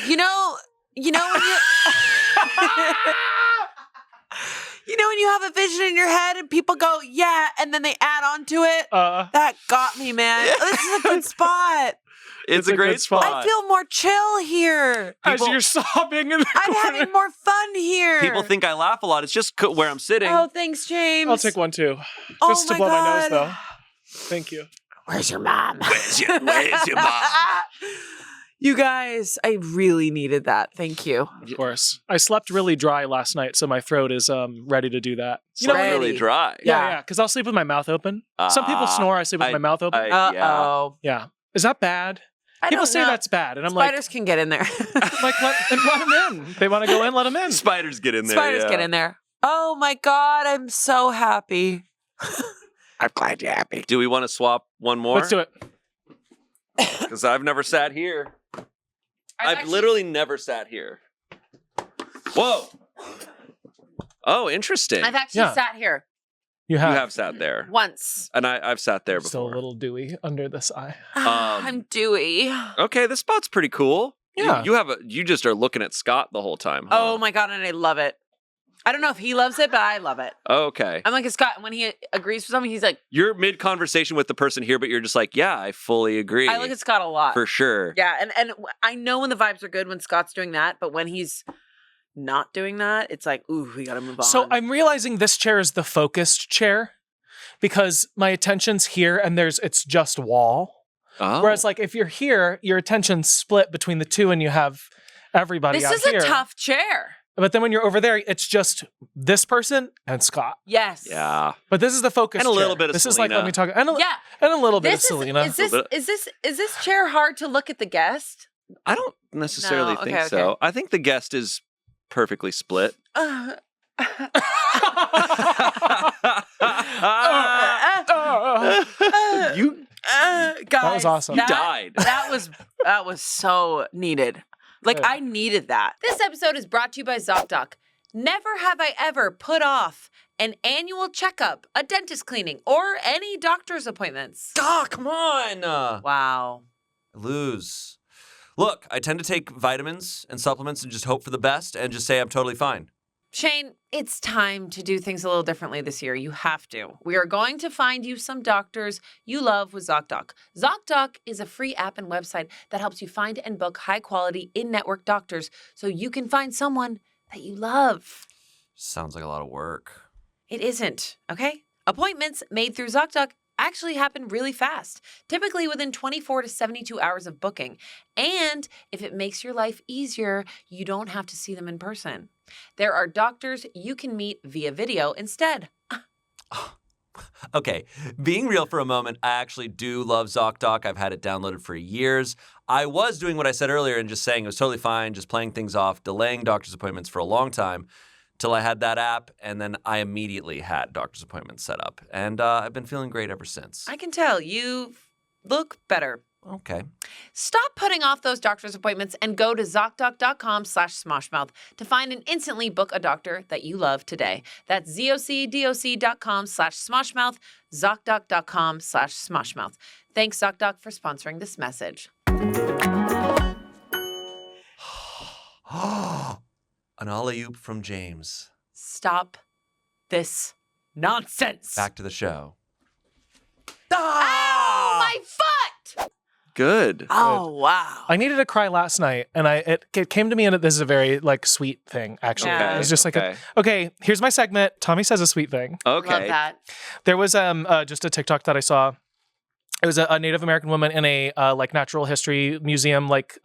You know when you when you have a vision in your head and people go, yeah, and then they add on to it? That got me, man. This is a good spot. It's a great spot. I feel more chill here. As you're sobbing in the I'm corner. having more fun here. People think I laugh a lot. It's just where I'm sitting. Oh, thanks, James. I'll take one too. Oh Just to my blow my nose, God. though. Thank you. Where's your mom? Where's your mom? You guys, I really needed that. Thank you. Of course. I slept really dry last night, so my throat is ready to do that. You know, really dry. Yeah, because I'll sleep with my mouth open. Some people snore. I sleep with my mouth open. Uh-oh. Yeah. Is that bad? I People don't say know. that's bad, and I'm Spiders can get in there. like, let them in. They want to go in, let them in. Spiders get in there. Spiders get in there. Oh my God, I'm so happy. I'm glad you're happy. Do we want to swap one more? Let's do it. Because I've never sat here. I've literally never sat here. Whoa. Oh, interesting. I've actually sat here You You have sat there. once. And I've sat there before. Still a little dewy under this eye. I'm dewy. Okay, this spot's pretty cool. Yeah. You just are looking at Scott the whole time. Huh? Oh my God, and I love it. I don't know if he loves it, but I love it. Okay. I'm like a Scott. When he agrees with something, he's like, You're mid-conversation with the person here, but you're just like, yeah, I fully agree. I look at Scott a lot. For sure. Yeah, and I know when the vibes are good when Scott's doing that, but when he's not doing that, it's like, ooh, we gotta move on. So I'm realizing this chair is the focused chair because my attention's here and it's just wall. Oh. Whereas like if you're here, your attention's split between the two and you have everybody out This here. is a tough chair. But then when you're over there, it's just this person and Scott. Yes. Yeah. But this is the focus And a little chair. bit of This Selina. is like when we talk, and a little bit of Selina. Is this chair hard to look at the guest? I don't necessarily No, think okay, so. okay. I think the guest is perfectly split. You Guys, That was awesome. You died. That was so needed. Like, Good. I needed that. This episode is brought to you by ZocDoc. Never have I ever put off an annual checkup, a dentist cleaning, or any doctor's appointments. Come on. Wow. Lose. Look, I tend to take vitamins and supplements and just hope for the best and just say I'm totally fine. Shayne, it's time to do things a little differently this year. You have to. We are going to find you some doctors you love with ZocDoc. ZocDoc is a free app and website that helps you find and book high-quality in-network doctors so you can find someone that you love. Sounds like a lot of work. It isn't, okay? Appointments made through ZocDoc actually happen really fast, typically within 24 to 72 hours of booking. And if it makes your life easier, you don't have to see them in person. There are doctors you can meet via video instead. Okay, being real for a moment, I actually do love ZocDoc. I've had it downloaded for years. I was doing what I said earlier and just saying it was totally fine, just playing things off, delaying doctor's appointments for a long time till I had that app, and then I immediately had doctor's appointments set up. And I've been feeling great ever since. I can tell you look better. Okay. Stop putting off those doctor's appointments and go to ZocDoc.com/SmoshMouth to find and instantly book a doctor that you love today. That's ZocDoc.com/SmoshMouth, ZocDoc.com/SmoshMouth. Thanks, ZocDoc, for sponsoring this message. An alley-oop from James. Stop this nonsense. Back to the show. Ow, my foot! Good. Oh, wow. I needed to cry last night, and it came to me, and this is a very like sweet thing. Actually, Okay, it was just like, okay. okay, here's my segment. Tommy says a sweet thing. Okay. Love that. There was just a TikTok that I saw. It was a Native American woman in a like natural history museum, like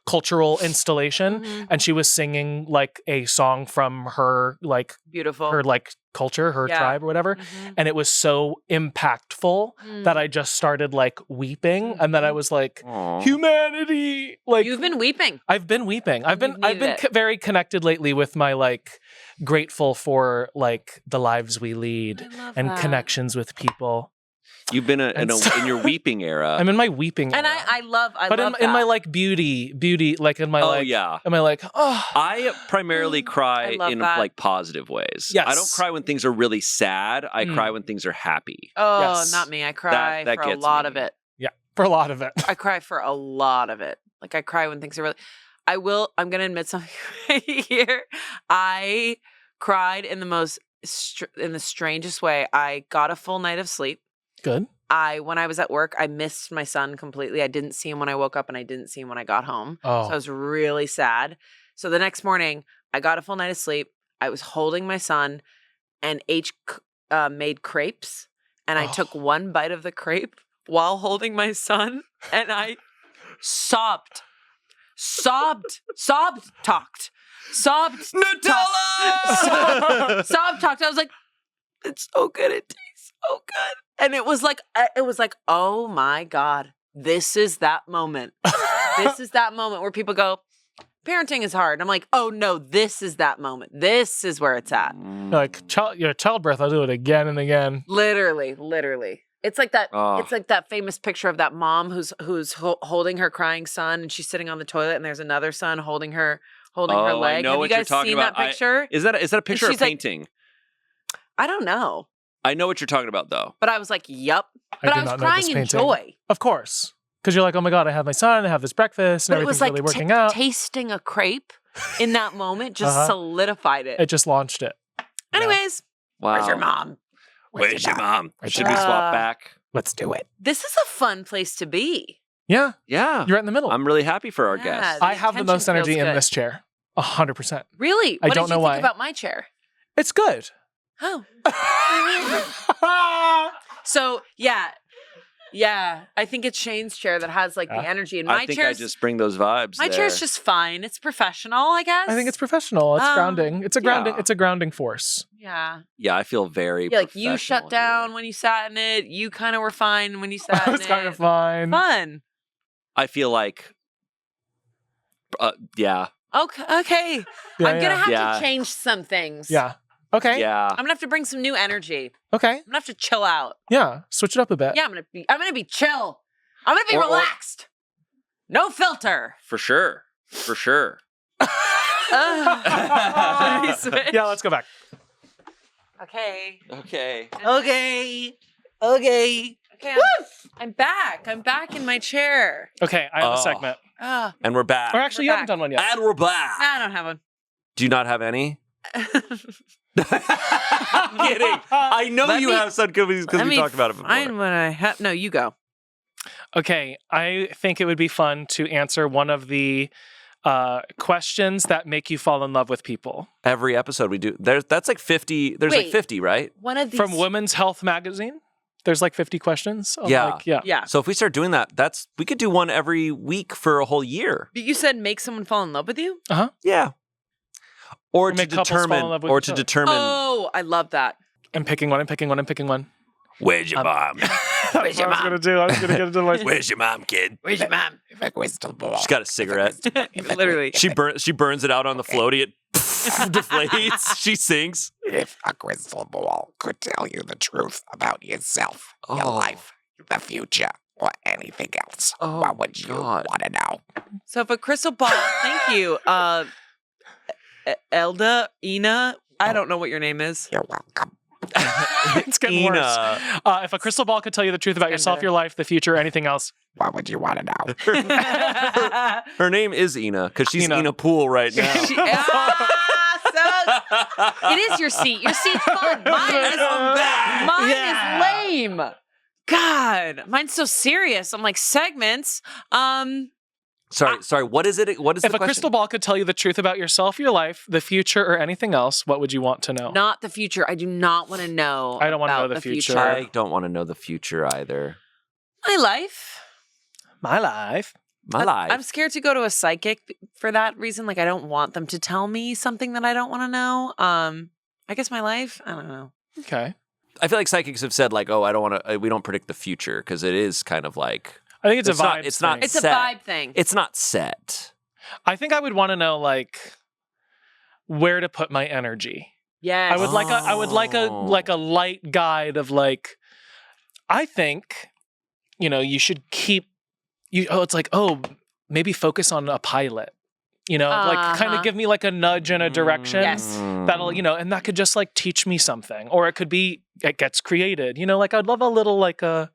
cultural installation, and she was singing like a song from her like Beautiful. her like culture, her Yeah. tribe or whatever, and it was so impactful that I just started like weeping, and then I was like, Aw. humanity, like You've been weeping. I've been weeping. I've You've been needed it. very connected lately with my like grateful for like the lives we lead I love and that. connections with people. You've been And in your weeping era. I'm in my weeping And era. I love but that. in my like beauty, like in my oh, like, yeah. am I like, oh, I primarily cry I love in that. like positive ways. Yes. I don't cry when things are really sad. I cry when things are happy. Oh, Yes. not me. I cry That for a gets lot me. of it. yeah, for a lot of it. I cry for a lot of it. Like I cry when things are really. I'm going to admit something right here. I cried in the most in the strangest way. I got a full night of sleep. Good. When I was at work, I missed my son completely. I didn't see him when I woke up and I didn't see him when I got home. Oh. So I was really sad. So the next morning, I got a full night of sleep. I was holding my son and made crepes. And I took one bite of the crepe while holding my son. And I sobbed. Talked. Nutella! Sobbed, talked. I was like, it's so good. It tastes so good. And it was like, oh my God, this is that moment. This is that moment where people go, parenting is hard. I'm like, oh no, this is that moment. This is where it's at. Like your childbirth, I'll do it again and again. Literally. It's like that. Oh. It's like that famous picture of that mom who's holding her crying son, and she's sitting on the toilet, and there's another son holding her Oh, leg. I know Have what you you're guys talking seen about. that picture? Is that a picture or a she's like- painting? I don't know, I know what you're talking about, though. but I was like, yup. I But do I was not know this crying in painting. joy. Of course. Because you're like, oh my God, I have my son, I have this breakfast, and But it everything's was like really working out. tasting a crepe in that moment just solidified it. It just launched it. Anyways, Wow. where's your mom? Where's your mom? Where's Should your we mom? swap back? Let's do it. This is a fun place to be. Yeah. Yeah. You're right in the middle. I'm really happy for our Yeah. guests. I have the tension most energy feels in good. this chair. 100%. Really? I What don't did you know think why. about my chair? It's good. Oh. So, yeah. I think it's Shayne's chair that has like the energy. And my I think I chair's just bring those vibes. my chair's just fine. It's professional, I guess. I think it's professional. It's grounding. It's a grounding. yeah. It's a grounding force. Yeah. Yeah, I feel very Like you professional shut down here. when you sat in it. You kind of were fine when you sat in it. It's kind of fine. Fun. I feel like, yeah. Okay. Yeah, I'm gonna have Yeah. to change some things. Yeah. Okay. Yeah. I'm gonna have to bring some new energy. Okay. I'm gonna have to chill out. Yeah. Switch it up a bit. Yeah, I'm gonna be chill. I'm gonna be Or- relaxed. No filter. For sure. For sure. Should we switch? Yeah. Let's go back. Okay. Okay. Okay. I'm back. I'm back in my chair. Okay. I have Oh. a segment. Ah, And we're back. Or actually, We're you haven't back. done one yet. And we're back. I don't have one. Do you not have any? I'm kidding. I know Let you me- have some because Let we me talked about it before. find what I have. No, you go. Okay. I think it would be fun to answer one of the questions that make you fall in love with people Every episode we do. That's like 50. There's like Wait. 50, right? One of these from Women's Health Magazine. There's like 50 questions. I'm Yeah. like, yeah. Yeah. So if we start doing that, we could do one every week for a whole year. But you said make someone fall in love with you? Yeah. Or to make couples fall in determine, love with or each to other. determine Oh, I love that. I'm picking one. I'm picking one. I'm picking one. where's your mom? That's what I was gonna do. I was gonna get into my. Where's your mom, kid? Where's your mom? If a crystal ball. She's got a cigarette. Literally. She burns it out on the floaty. It deflates. She sinks. If a crystal ball could tell you the truth about yourself, your Oh. life, the future, or anything else, Oh, what would you God. want to know? So if a crystal ball, thank you. Elda, Ina, I don't know what your name is. You're welcome. It's getting worse. Ina. If a crystal ball could tell you the truth about Getting yourself, better. your life, the future, or anything else, What would you want to know? Her name is Ina because she's Ina. in a pool right now. It is your seat. Your seat's fun. Mine is lame. God, mine's so serious. I'm like segments. Sorry. What is it? What is if the a question? crystal ball could tell you the truth about yourself, your life, the future, or anything else, what would you want to know? Not the future. I do not want to know. I don't wanna know about the future. I don't want to know the future either. My life. My life. My life. I'm scared to go to a psychic for that reason. Like I don't want them to tell me something that I don't want to know. I guess my life. I don't know. Okay. I feel like psychics have said like, oh, I don't want to. We don't predict the future because it is kind of like I think it's a not- vibe. it's not- thing. It's a Set. vibe thing. it's not set. I think I would want to know like where to put my energy. Yes. I would like a I would like a Oh. like a light guide of like I think you should keep it's like maybe focus on a pilot. Like kind Uh-huh. of give me like a nudge in a direction. Yes. That'll and that could just like teach me something, or it could be it gets created. Like I'd love a little like a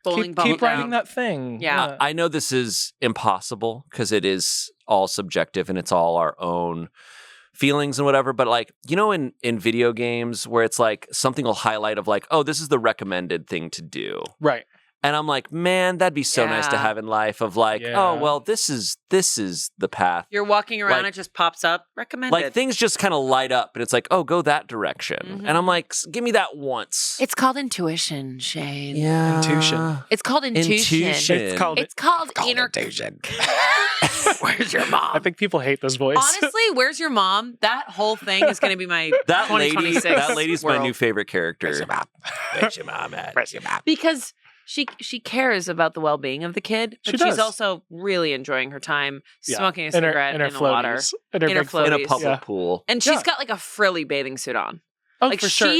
Bowling ball keep writing down. that thing. Yeah. I know this is impossible because it is all subjective and it's all our own feelings and whatever. But like, in video games where it's like something will highlight of like, oh, this is the recommended thing to do. Right. And I'm like, man, that'd be so nice to Yeah. have in life of like, Yeah. oh, well, this is the path. You're walking around, Like- it just pops up. Recommended. Like things just kind of light up and it's like, oh, go that direction. Mhm. And I'm like, give me that once. It's called intuition, Shayne. Yeah. Intuition. It's called intuition. Intuition. It's called It's called inner. Connotation. Where's your mom? I think people hate this voice. Honestly, where's your mom? That whole thing is going to be my That lady, 2026 that lady's my world. new favorite Where's character. your mom? Where's your mom at? Where's your mom? Because she cares about the well-being of the kid, but She she's does. also really enjoying her time Yeah. smoking a in her cigarette in the water. floaties. In her In her big floaties. In a floaties. public Yeah. pool. And she's Yeah. got like a frilly bathing suit on. Oh, Like for sure.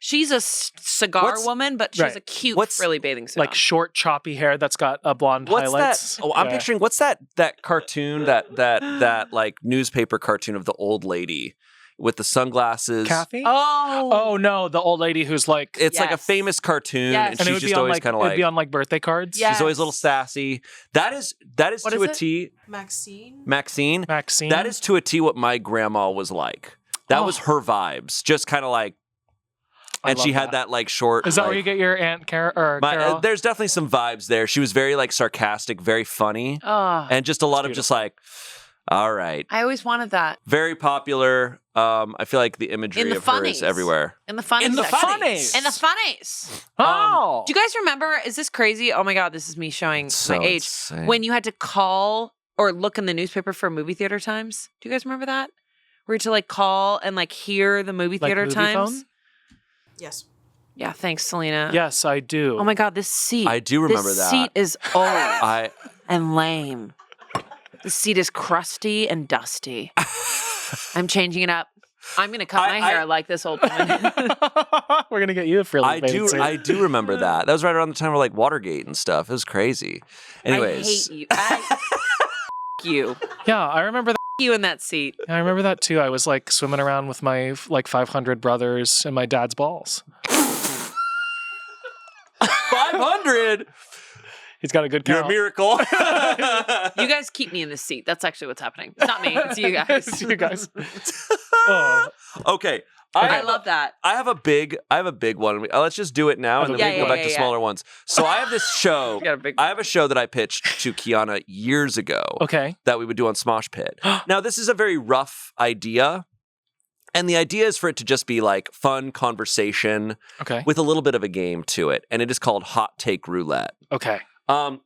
she's a cigar What's- woman, but she's Right. a cute What's- frilly bathing suit Like on. short, choppy hair that's got a blonde What's highlights. that? Oh, I'm Yeah. picturing what's that cartoon that like newspaper cartoon of the old lady with the sunglasses. Kathy? Oh. Oh no, the old lady who's like, It's like a Yes. famous cartoon, Yes. and and it she's would just be on always like kind of it'd like be on like birthday cards. Yeah. she's always a little sassy. That is What to is a it? T. Maxine. Maxine. Maxine. That is to a T what my grandma was like. That was her vibes, just kind of like, I and she love had that like short. Is that like, where you get your Aunt Carol? there's definitely some vibes there. She was very like sarcastic, very funny, Oh. and just a lot of just like, all right, I always wanted that. very popular. I feel like the imagery In the of her is funnies. everywhere. In the funnies. In the section. funnies. In the funnies. Oh. Do you guys remember? Is this crazy? Oh my God, this is me showing So my age. insane. When you had to call or look in the newspaper for movie theater times. Do you guys remember that? Where you had to like call and like hear the movie Like theater movie times? phone? Yes. Yeah, thanks, Selena. Yes, I do. Oh my God, this seat. I do remember this that. seat is old I and lame. The seat is crusty and dusty. I'm changing it up. I'm gonna cut my hair like this old woman. We're gonna get you a frilly I do remember that. That was right around the time of like Watergate and stuff. It was crazy. Anyways, I hate you. You. Yeah, I remember that. You in that seat. I remember that too. I was like swimming around with my like 500 brothers and my dad's balls. 500. He's got a good You're a count. miracle. You guys keep me in this seat. That's actually what's happening. It's not me. It's you guys. It's you guys. Oh. Okay. I love that. I have a big one. Let's just do it now, and then Yeah, we can go yeah, back to yeah. smaller ones. So I have this show. You got a big I have a show that I pitched to Kiana years ago Okay. that we would do on Smosh Pit. Now, this is a very rough idea, and the idea is for it to just be like fun conversation Okay. with a little bit of a game to it, and it is called Hot Take Roulette. Okay.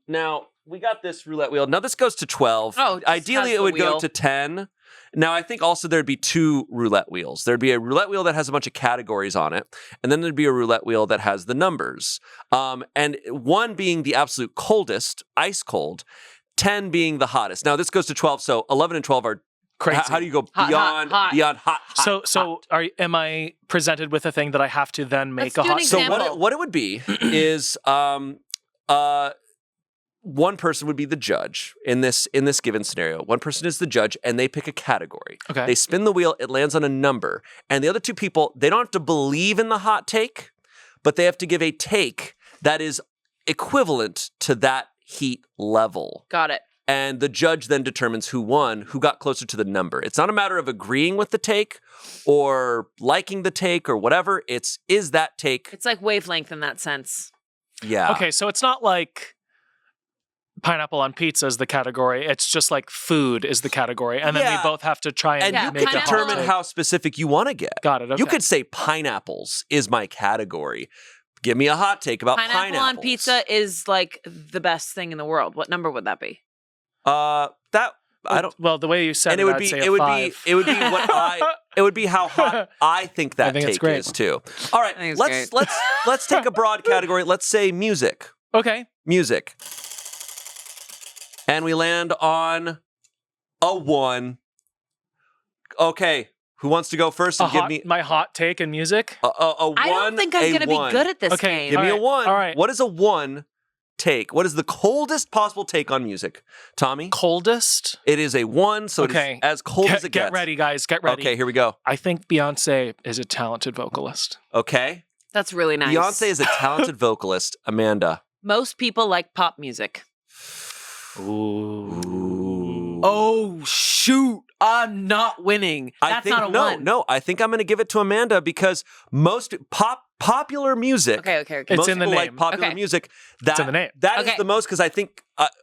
Now we got this roulette wheel. Now this goes to 12. Oh, it just Ideally, has it the would go wheel. to 10. Now I think also there'd be 2 roulette wheels. There'd be a roulette wheel that has a bunch of categories on it, and then there'd be a roulette wheel that has the numbers. And 1 being the absolute coldest, ice cold, 10 being the hottest. Now this goes to 12, so 11 and 12 are Crazy. How do you go Hot, beyond hot. beyond hot? So am I presented with a thing that I have to then make Let's a do an hot So example. what it would be is one person would be the judge in this given scenario. One person is the judge, and they pick a category. Okay. They spin the wheel, it lands on a number, and the other 2 people, they don't have to believe in the hot take, but they have to give a take that is equivalent to that heat level. Got it. And the judge then determines who won, who got closer to the number. It's not a matter of agreeing with the take or liking the take or whatever. Is that take? It's like wavelength in that sense. Yeah. Okay, so it's not like pineapple on pizza is the category. It's just like food is the category. And then Yeah. we both have to try and And Yeah, you make can a hot determine take. how specific you want to get. Got it. Okay. You could say pineapples is my category. Give me a hot take about Pineapple pineapples. on pizza is like the best thing in the world. What number would that be? That I don't. Well, the way you said And it, it would I'd be say it a would 5. be it would be what I it would be how hot I think that I think it's take great. is too. All right, I think it's let's take a broad category. Let's say music. Okay. Music. And we land on a 1. Okay, who wants to go first and give me my hot take in music. a 1? I don't think I'm a going to be 1. good at this Okay, game. Give me a Alright, 1. alright. What is a 1 take? What is the coldest possible take on music? Tommy? Coldest. It is a 1, so Okay. it is as cold as it gets. Get ready, guys. Get ready. Okay, here we go. I think Beyonce is a talented vocalist. Okay. That's really nice. Beyonce is a talented vocalist. Amanda. Most people like pop music. Ooh. Oh, shoot. I'm not winning. That's not a one. No, I think I'm going to give it to Amanda because most popular music. Okay. It's most in the people like name. popular Okay. music. That, It's in the name. That is Okay. the most because I think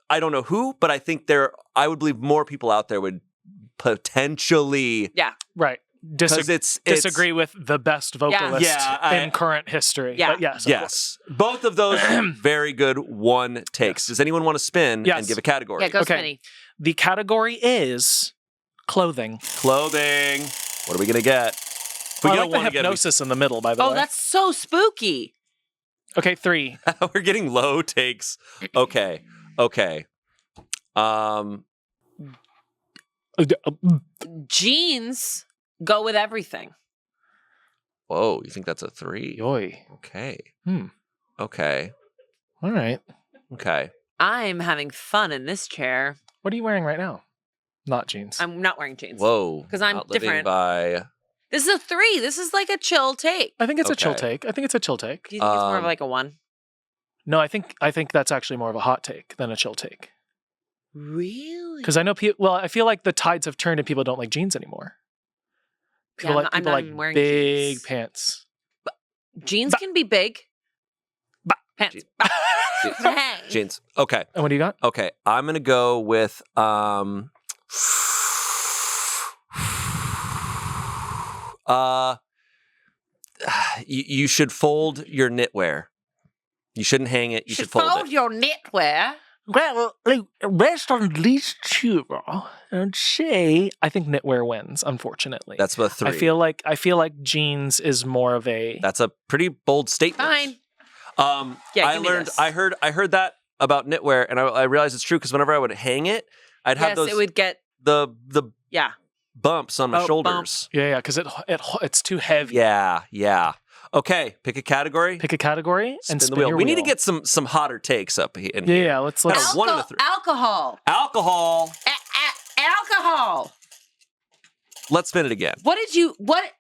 I don't know who, but I think I would believe more people out there would potentially Right. because it's Disagree with the best vocalist Yeah, in current history. Yeah. But yes. of course. Yes, both of those very good 1 takes. Does anyone want to spin Yes. and give a category? Yeah, go Okay. Smitty. The category is clothing. Clothing. What are we gonna get? If we I get a like the 1 again, hypnosis in the middle, by the Oh, way. that's so spooky. Okay, 3. we're getting low takes. Okay. Jeans go with everything. Whoa, you think that's a 3? Yoy. Okay. Hmm. Okay. All right. Okay. I'm having fun in this chair. What are you wearing right now? Not jeans. I'm not wearing jeans. Whoa. 'Cause I'm Outliving different. by This is a 3. This is like a chill take. I think it's a chill Okay. take. I think it's a chill take. Do you think it's more of like a 1? No, I think that's actually more of a hot take than a chill take. Really? Because I know people. Well, I feel like the tides have turned and people don't like jeans anymore. People Yeah, like I'm people not like even wearing big jeans. pants. Jeans can be big. Pants. Hey. Jeans. Okay. And what do you got? Okay. I'm gonna go with you should fold your knitwear. You shouldn't hang it. You should fold it. your knitwear. Well, based on these two, I'd say I think knitwear wins. Unfortunately, That's a 3. I feel like jeans is more of a. That's a pretty bold statement. Fine. Yeah, I give me learned. this. I heard that about knitwear, and I realized it's true because whenever I would hang it, I'd have Yes, those it would get. the Yeah. bumps on my Oh, shoulders. Yeah, because it's too heavy. Yeah. Okay, pick a category. Pick a category and spin the wheel. your We need to wheel. get some hotter takes up in Yeah, here. yeah. Let's. Kind of 1 and a 3. Alcohol. Alcohol. Alcohol. Let's spin it again. What did you? What?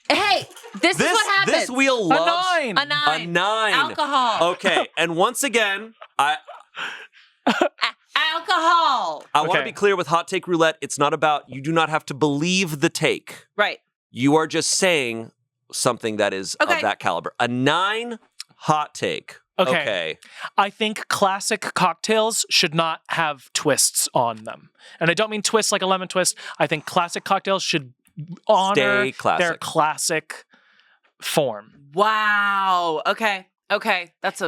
Hey, this is what happens. This wheel loves A 9. A 9. a 9. Alcohol. Okay, and once again, I Alcohol. want to Okay. be clear with hot take roulette. It's not about you do not have to believe the take. Right. You are just saying something that is Okay. of that caliber. A 9 hot take. Okay. I think classic cocktails should not have twists on them. And I don't mean twists like a lemon twist. I think classic cocktails should honor Stay classic. their classic form. Wow. Okay. That's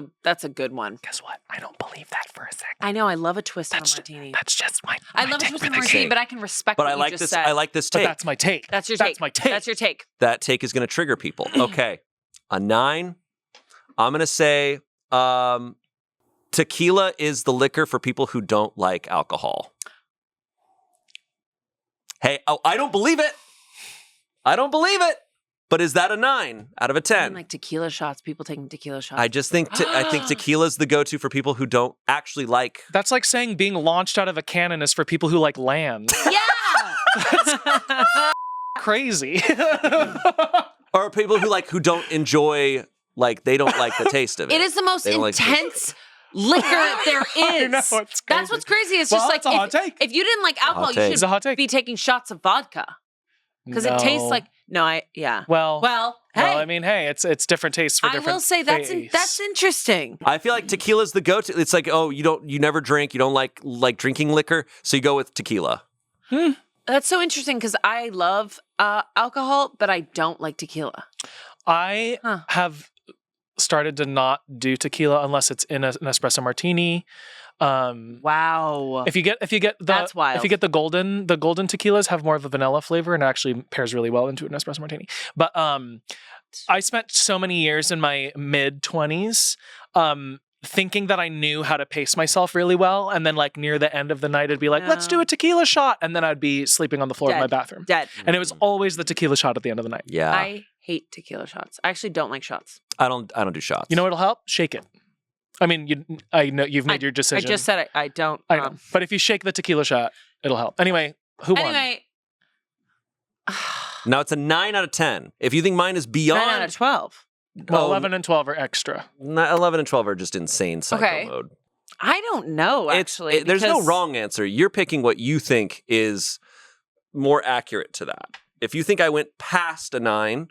a good one. Guess what? I don't believe that for a second. I know. I love a twist on a That's martini. That's just my. I my love a take twist for on a the martini, game. but I can respect But what I you like just this. said. I like this But take. that's my take. That's your That's take. my take. That's your take. That take is going to trigger people. Okay. A 9. I'm going to say tequila is the liquor for people who don't like alcohol. Hey, I don't believe it. But is that a 9 out of a 10? Like tequila shots. People taking tequila shots. I just think I think tequila's the go-to for people who don't actually like. That's like saying being launched out of a cannon is for people who like land. Yeah. Crazy. Or people who don't enjoy, like, they don't like the taste of it. It is the most They don't like the taste of it. intense liquor there is. I know, it's crazy. That's what's crazy. It's Well, just it's a hot like take. if you didn't like alcohol, Hot you take. It's a should hot take. be taking shots of vodka because it tastes like yeah. Well, Hey, I mean, hey, it's different tastes for I different. will say that's interesting. I feel like tequila's the go-to. It's like, oh, you never drink, you don't like drinking liquor, so you go with tequila. That's so interesting because I love alcohol, but I don't like tequila. I Huh. have started to not do tequila unless it's in an espresso martini. Wow. If you get the That's wild. if you get the golden tequilas have more of a vanilla flavor and actually pairs really well into an espresso martini. But I spent so many years in my mid-20s thinking that I knew how to pace myself really well, and then like near the end of the night I'd be like, let's do a tequila shot, and then I'd be sleeping on the floor of my bathroom. Dead. And it was always the tequila shot at the end of the night. Yeah. I hate tequila shots. I actually don't like shots. I don't do shots. You know what'll help? Shake it. I mean, I know you've made your decision. I just said I don't. I know. But if you shake the tequila shot, it'll help. Anyway, who won? Anyway, Now it's a 9 out of 10. If you think mine is beyond 9 out of 12. Well, Oh, 11 and 12 are extra. 11 and 12 are just insane psycho Okay. mode. I don't know, actually. There's no because- wrong answer. You're picking what you think is more accurate to that. If you think I went past a 9,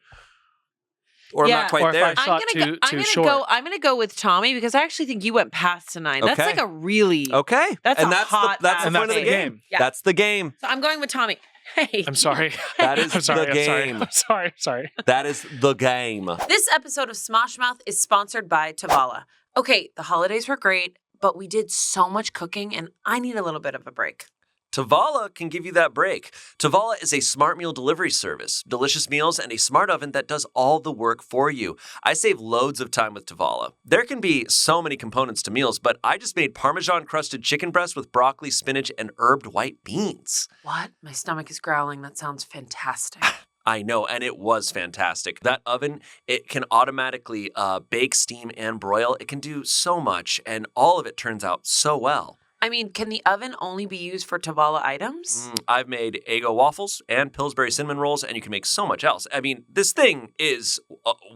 or I'm Yeah. not quite Or if there. I shot too short. I'm gonna go with Tommy because I actually think you went past a 9. That's Okay. like a really Okay. That's and a that's hot the, that's the ass point of the take. game. Yeah. That's the game. So I'm going with Tommy. Hey. I'm sorry. That is I'm sorry. the I'm game. sorry. That is the game. This episode of Smosh Mouth is sponsored by Tavala. Okay, the holidays were great, but we did so much cooking and I need a little bit of a break. Tavala can give you that break. Tavala is a smart meal delivery service. Delicious meals and a smart oven that does all the work for you. I save loads of time with Tavala. There can be so many components to meals, but I just made Parmesan-crusted chicken breast with broccoli, spinach, and herbed white beans. What? My stomach is growling. That sounds fantastic. I know, and it was fantastic. That oven, it can automatically bake, steam, and broil. It can do so much, and all of it turns out so well. I mean, can the oven only be used for Tavala items? I've made Eggo waffles and Pillsbury cinnamon rolls, and you can make so much else. I mean, this thing is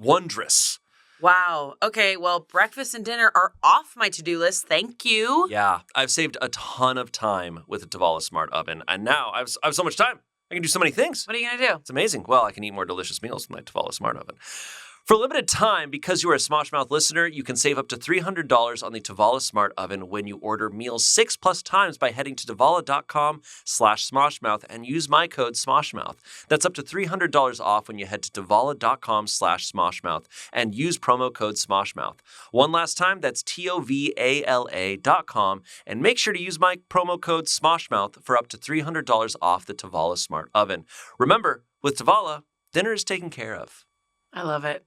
wondrous. Wow. Okay, well, breakfast and dinner are off my to-do list. Thank you. Yeah, I've saved a ton of time with the Tavala Smart Oven, and now I have so much time. I can do so many things. What are you going to do? It's amazing. Well, I can eat more delicious meals with my Tavala Smart Oven. For a limited time, because you are a Smosh Mouth listener, you can save up to $300 on the Tavala Smart Oven when you order meals 6+ times by heading to Tavala.com/SmoshMouth and use my code SmoshMouth. That's up to $300 off when you head to Tavala.com/SmoshMouth and use promo code SmoshMouth. One last time, that's TOVALA.com, and make sure to use my promo code SmoshMouth for up to $300 off the Tavala Smart Oven. Remember, with Tavala, dinner is taken care of. I love it.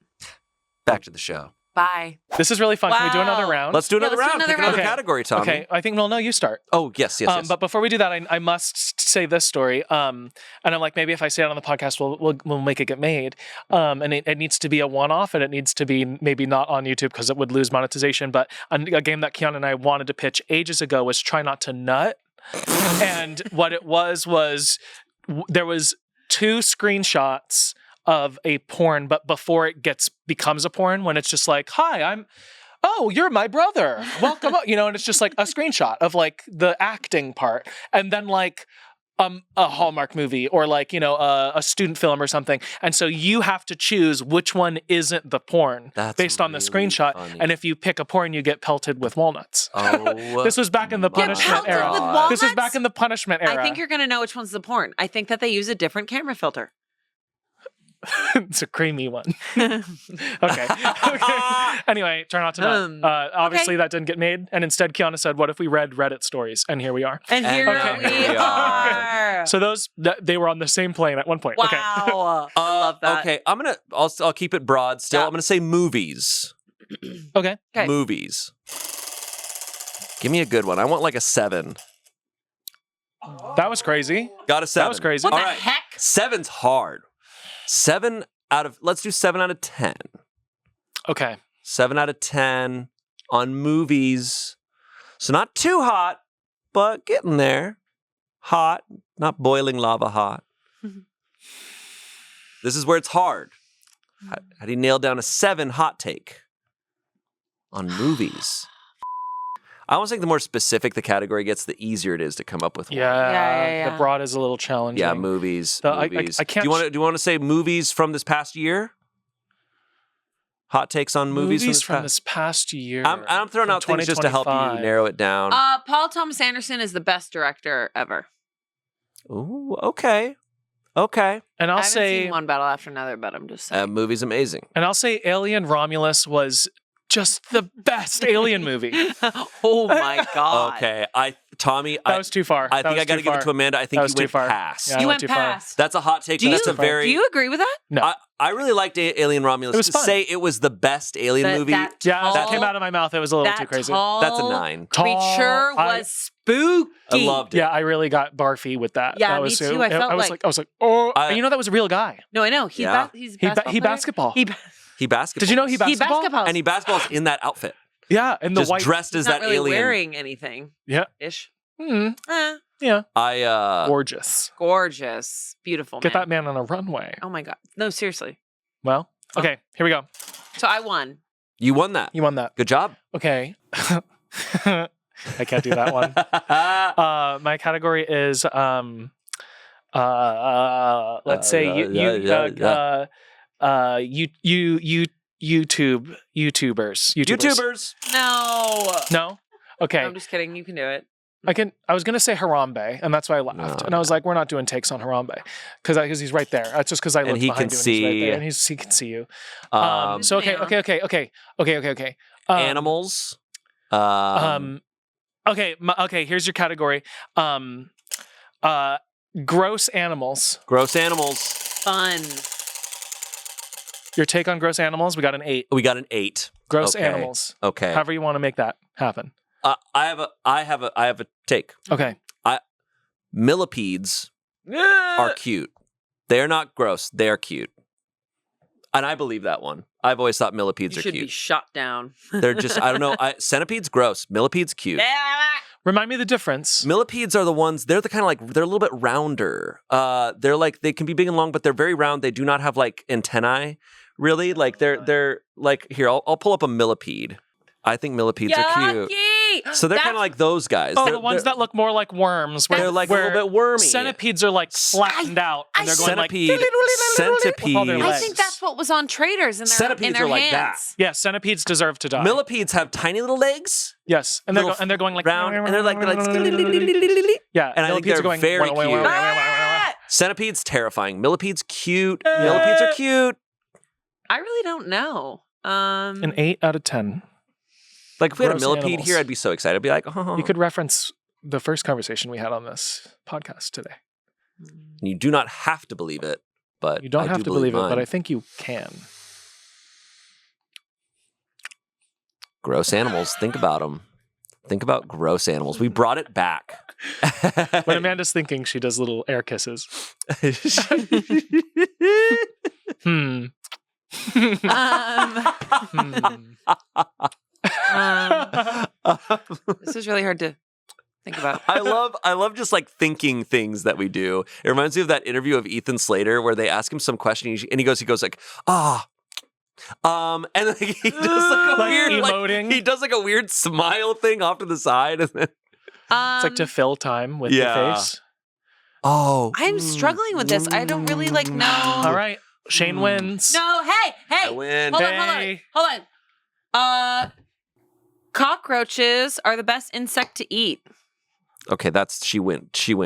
Back to the show. Bye. This is really fun. Can we do another Wow. round? Let's do another let's do round. another Pick another round. category, Tommy. Okay, I think, no, you start. Oh, yes. But before we do that, I must say this story. And I'm like, maybe if I say it on the podcast, we'll make it get made. And it needs to be a one-off, and it needs to be maybe not on YouTube because it would lose monetization. But a game that Hyon and I wanted to pitch ages ago was Try Not to Nut. And what it was there was 2 screenshots of a porn, but before it becomes a porn, when it's just like, hi, you're my brother. Welcome up, and it's just like a screenshot of like the acting part. And then like a Hallmark movie or like, a student film or something. And so you have to choose which one isn't the porn based on the screenshot. Funny. And if you pick a porn, you get pelted with walnuts. Oh, This was back in the punishment pelted era. with walnuts? This was back in the punishment era. I think you're going to know which one's the porn. I think that they use a different camera filter. It's a creamy one. Okay. Anyway, Try Not to Nut. Obviously, that didn't get made. And instead, Kiana said, what if we read Reddit stories? And here we are. And here Okay. we are. So they were on the same plane at one point. Wow. Okay. I love that. Okay, I'll keep it broad still. Yeah. I'm gonna say movies. Okay. Okay. Movies. Give me a good one. I want like a 7. That was crazy. Got a 7. That was crazy. What All the right. heck? 7's hard. Let's do 7 out of 10. Okay. 7 out of 10 on movies. So not too hot, but getting there. Hot, not boiling lava hot. This is where it's hard. How do you nail down a 7 hot take on movies? I almost think the more specific the category gets, the easier it is to come up with one. Yeah. The broad is a little challenging. Yeah, movies. I movies. can't. Do you want to say movies from this past year? Hot takes on movies from this past year. I'm throwing out things just to help you 2025. narrow it down. Paul Thomas Anderson is the best director ever. Ooh, okay. Okay. And I I'll haven't say seen one battle after another, but I'm just saying. Movie's amazing. Alien Romulus was just the best alien movie. Oh my god. Okay. Tommy, That was too far. I think I got to give it to Amanda. I think That was you too went far. past. Yeah, I You went went too far. past. That's a hot take, Do but you, that's a very... do you agree with that? No. I really liked Alien Romulus. It was To fun. say it was the best alien movie, That That came out of my mouth. It was a little too crazy. that's a 9. Creature I- was spooky. I loved it. Yeah, I really got barfy with that. Yeah, that me was, too. I felt was like- I was like, oh, I- that was a real guy. No, I know. Yeah. He's He basketball. basketball. He basketball. Did you know he basketball? basketball. And he basketballs in that outfit. Yeah, and the Just white. dressed as He's not that really alien. wearing anything. Yeah. Ish. Mm, Eh. gorgeous. Gorgeous. Beautiful. Get man. that man on a runway. Oh my god. No, seriously. Well, okay, here we go. So I won. You won that. You won that. Good job. Okay. I can't do that one. My category is let's say YouTubers. No. No? Okay. I'm just kidding. You can do it. I was gonna say Harambe, and that's why I laughed. No. And I was like, we're not doing takes on Harambe because he's right there. That's just because I And looked he behind can you and he's right see- there, and he can see you. Um, So okay. Animals. Okay. Here's your category. Gross animals. Gross animals. Fun. Your take on gross animals? We got an 8. We got an 8. Gross Okay. animals. Okay. However you want to make that happen. I have a take. Okay. Millipedes are cute. They're not gross. They're cute. And I believe that one. I've always thought millipedes You are should be cute. shot down. They're just, I don't know. Centipedes, gross. Millipedes, cute. Remind me the difference. Millipedes are the ones, they're the kind of like, they're a little bit rounder. They're like, they can be big and long, but they're very round. They do not have like antennae, really. Like they're like, here, I'll pull up a millipede. I think millipedes are cute. So they're kind of like those guys. Oh, they're, the ones that look more like worms. they're like a little bit wormy. Centipedes are like flattened out. And they're going Centipede. with all their I legs. think that's what was on Traders in their, Centipedes in their are like hands. Yeah, centipedes deserve to die. Millipedes have tiny little legs. Yes, and they're going like round, and they're like yeah, and I think millipedes they're are going very wah, wah, cute. wah, wah, wah, wah, wah. Centipedes terrifying. Millipedes cute. Millipedes are cute. I really don't know. An 8 out of 10. Like if we had a Gross millipede animals. here, I'd be so excited. I'd be like, oh. You could reference the first conversation we had on this podcast today. You do not have to believe it, but You don't I have do to believe it, mine. but I think you can. Gross animals. Think about them. Think about gross animals. We brought it back. When Amanda's thinking, she does little air kisses. Hmm. This is really hard to think about. I love just like thinking things that we do. It reminds me of that interview of Ethan Slater where they ask him some question and he goes like, and like, he does like a Like weird emoting. he does like a weird smile thing off to the side. And then, It's like to fill time with Yeah. the face. I'm struggling with this. I don't really like know. All right, Shayne wins. No, hey, I win. hold Hey. on. Cockroaches are the best insect to eat. Okay, she went to She a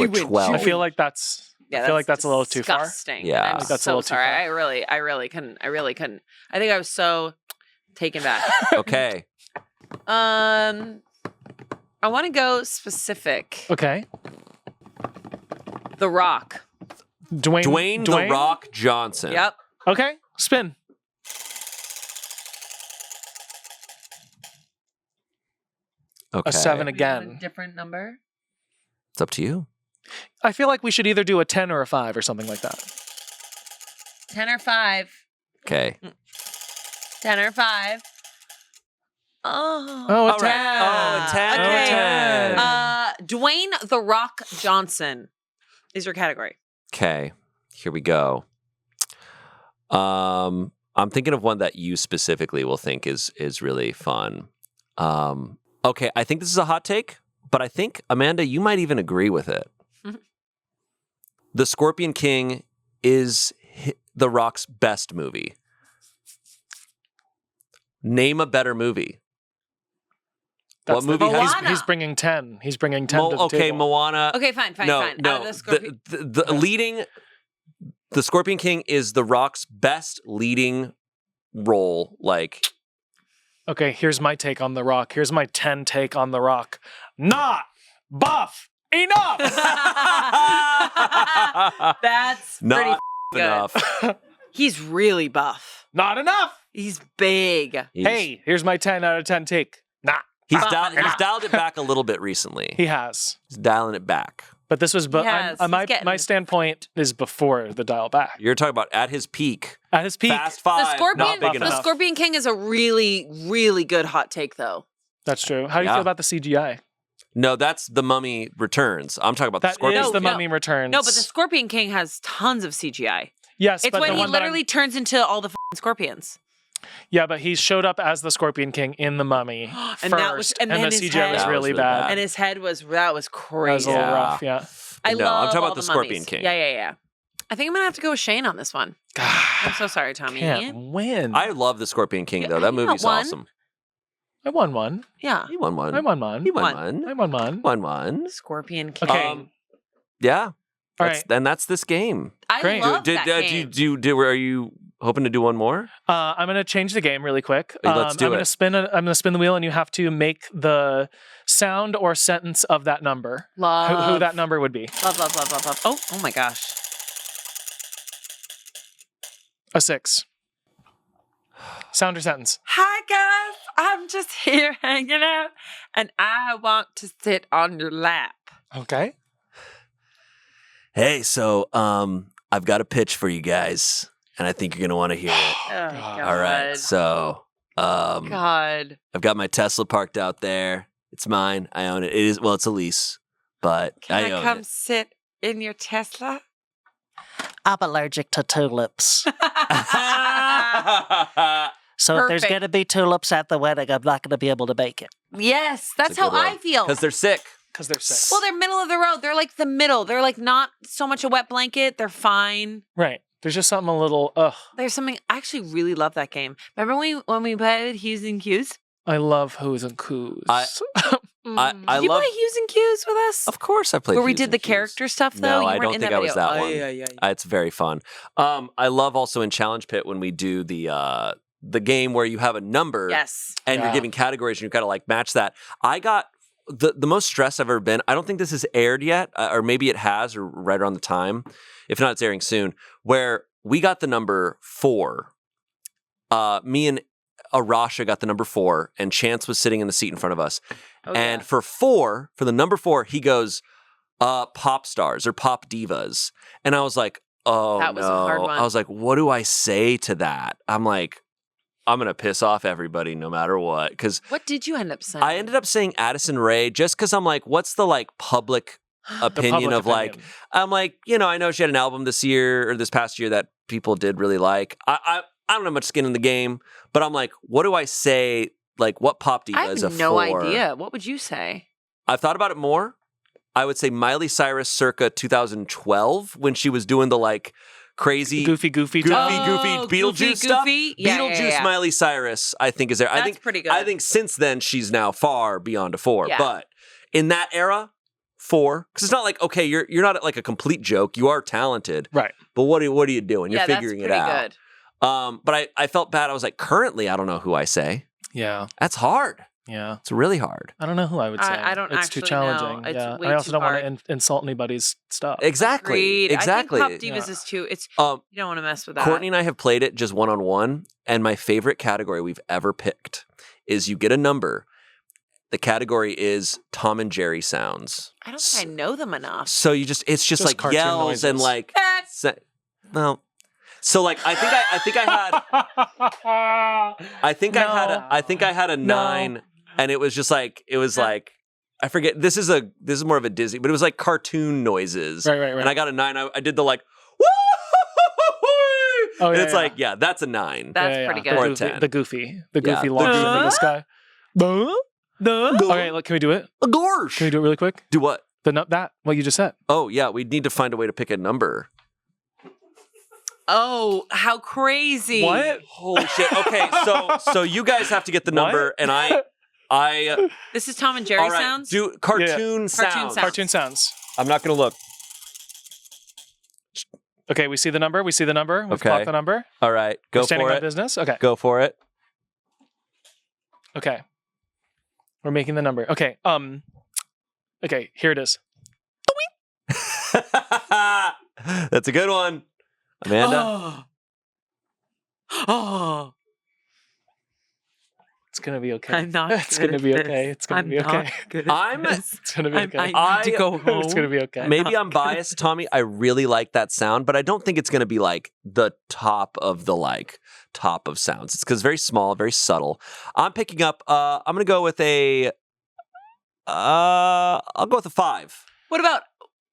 went. 12. I feel like that's. Yeah, I feel like that's a little too far. disgusting. Yeah. I'm Like that's a so little too sorry. far. I really couldn't. I think I was so taken back. Okay. I want to go specific. Okay, The Rock. Dwayne The Rock Johnson. Yep. Okay, spin. Okay. A 7 Do we have a again. different number. It's up to you. I feel like we should either do a 10 or a 5 or something like that. 10 or 5. Okay. 10 or 5. Oh. Oh, a All 10. right. Oh, a 10. Okay. Oh, 10. Dwayne The Rock Johnson is your category. Okay. Here we go. I'm thinking of one that you specifically will think is really fun. Okay, I think this is a hot take, but I think, Amanda, you might even agree with it. The Scorpion King is The Rock's best movie. Name a better movie. That's What movie has... Moana. He's bringing 10. He's bringing 10 to the Okay, table. Moana. Okay, fine. No. Out of the Scorpion. The leading... The Scorpion King is The Rock's best leading role. Like... Okay, here's my take on The Rock. Here's my 10 take on The Rock. Not buff enough! That's pretty Not good. enough. He's really buff. Not enough! He's big. Hey, here's my 10 out of 10 take. Nah, He's dialed it back a little bit recently. he has. He's dialing it back. But this was, has. He's my getting- standpoint is before the dial back. You're talking about at his peak. At his peak, Fast Five, not big the enough. Scorpion King is a really, really good hot take, though. that's true. How do you Yeah. feel about the CGI? No, that's The Mummy Returns. I'm talking about The That Scorpion. is The No. Mummy Returns. No, but the Scorpion King has tons of CGI. yes, It's but when the he one that literally turns into all the f***ing scorpions. yeah, but he showed up as the Scorpion King in The Mummy And first, that was- and the then his CGI head- was That really bad. And his head was That was crazy. a little Yeah. rough. Yeah. I No, love I'm talking all about the the Scorpion mummies. King. Yeah. I think I'm gonna have to go with Shayne on this one. I'm so sorry, Tommy. Can't win. I love The Scorpion King, though. Yeah, That you got movie's one. awesome. I won one. Yeah. He won one. I won one. He won One. one. I won one. Won one. Scorpion King. Okay. Yeah. All That's, right. And that's this game. I Great. love that game. Are you hoping to do one more? I'm gonna change the game really quick. Let's do I'm it. I'm gonna spin the wheel, and you have to make the sound or sentence of that number. Love. Who that number would be? Love. Oh my gosh. A 6. Sound or sentence? Hi guys, I'm just here hanging out, and I want to sit on your lap. Okay. Hey, so I've got a pitch for you guys, and I think you're gonna want to hear it. Oh God. All right. So God. I've got my Tesla parked out there. It's mine. I own it. It is, well, it's a lease, but I own it. sit in your Tesla? I'm allergic to tulips. So if there's Perfect. going to be tulips at the wedding, I'm not going to be able to make it. Yes, that's a good how I one. feel. Because they're sick. Because they're sick. Well, they're middle of the road. They're like the middle. They're like not so much a wet blanket. They're fine. Right. There's just something a little, There's something, I actually really love that game. Remember when we played Hughes and Q's? I love Who's and Coos. I Did you love. play Hughes and Q's with us? Of course, I played. Where we Hughes did and the Hughes. character stuff, though? No, You I weren't don't in think that I was video. that one. Yeah. It's very fun. I love also in Challenge Pit when we do the game where you have a number Yes. and you're Yeah. giving categories and you got to like match that. I got the most stressed I've ever been. I don't think this has aired yet, or maybe it has, or right around the time. If not, it's airing soon. Where we got the number 4. Me and Arasha got the number 4, and Chance was sitting in the seat in front of us. Oh, And yeah. for the number 4, he goes, pop stars or pop divas. And I was like, oh, That was a no. hard one. I was like, what do I say to that? I'm like, I'm going to piss off everybody no matter what. Because What did you end up saying? I ended up saying Addison Rae just because I'm like, what's the like public opinion of like, I'm like, I know she had an album this year or this past year that people did really like. I don't have much skin in the game, but I'm like, what do I say? Like, what pop diva I is a have no 4? idea. What would you say? I've thought about it more. I would say Miley Cyrus circa 2012 when she was doing the like crazy Goofy goofy Beetlejuice stuff. Goofy? Yeah, Beetlejuice Miley Cyrus, I think, is there. That's pretty good. I think since then she's now far beyond a 4. Yeah. But in that era, 4. Because it's not like, okay, you're not like a complete joke. You are talented. Right. But what are you doing? You're Yeah, that's figuring it pretty out. good. But I felt bad. I was like, currently, I don't know who I say. Yeah. That's hard. Yeah. It's really hard. I don't know who I would say. I don't It's too actually know. challenging. It's yeah. way I also too don't want hard. to insult anybody's stuff. Exactly. Agreed. Exactly. I think Pop Divas Yeah. is too. It's you don't want to mess with that. Courtney and I have played it just one-on-one, and my favorite category we've ever picked is you get a number. The category is Tom and Jerry sounds. I don't think I know them enough. So it's just Just like cartoon yells noises. and like, well, so like I think I had a 9, and it was just like like I forget. This is more of a Disney, but it was like cartoon noises. Right. And I got a 9. I did the like. Oh, and yeah, it's yeah. like, yeah, that's a 9. That's pretty good. Or a The 10. goofy Yeah, the launch from the goofy. sky. Okay, look, can we do it? Gorsh. Can we do it really quick? Do what? What you just said. Oh yeah, we need to find a way to pick a number. Oh, how crazy! What? Holy shit. Okay, so you guys have to get the number, and I. This is Tom and Jerry All right, sounds. do cartoon sounds. sounds. Cartoon sounds. I'm not gonna look. Okay, we see the number. We've Okay. clocked the number. All right, go We're standing for by it. business. Okay. Go for it. Okay. We're making the number. Okay. Okay, here it is. That's a good one, Amanda. Oh, It's gonna be okay. I'm not. It's good gonna at be this. okay. It's gonna I'm be not okay. good at I'm- this. It's gonna be okay. I need to go home. It's gonna be okay. Maybe I'm biased, Tommy. I really like that sound, but I don't think it's going to be like the top of sounds. It's because it's very small, very subtle. I'm picking up. I'm going to go with a. I'll go with a 5. What about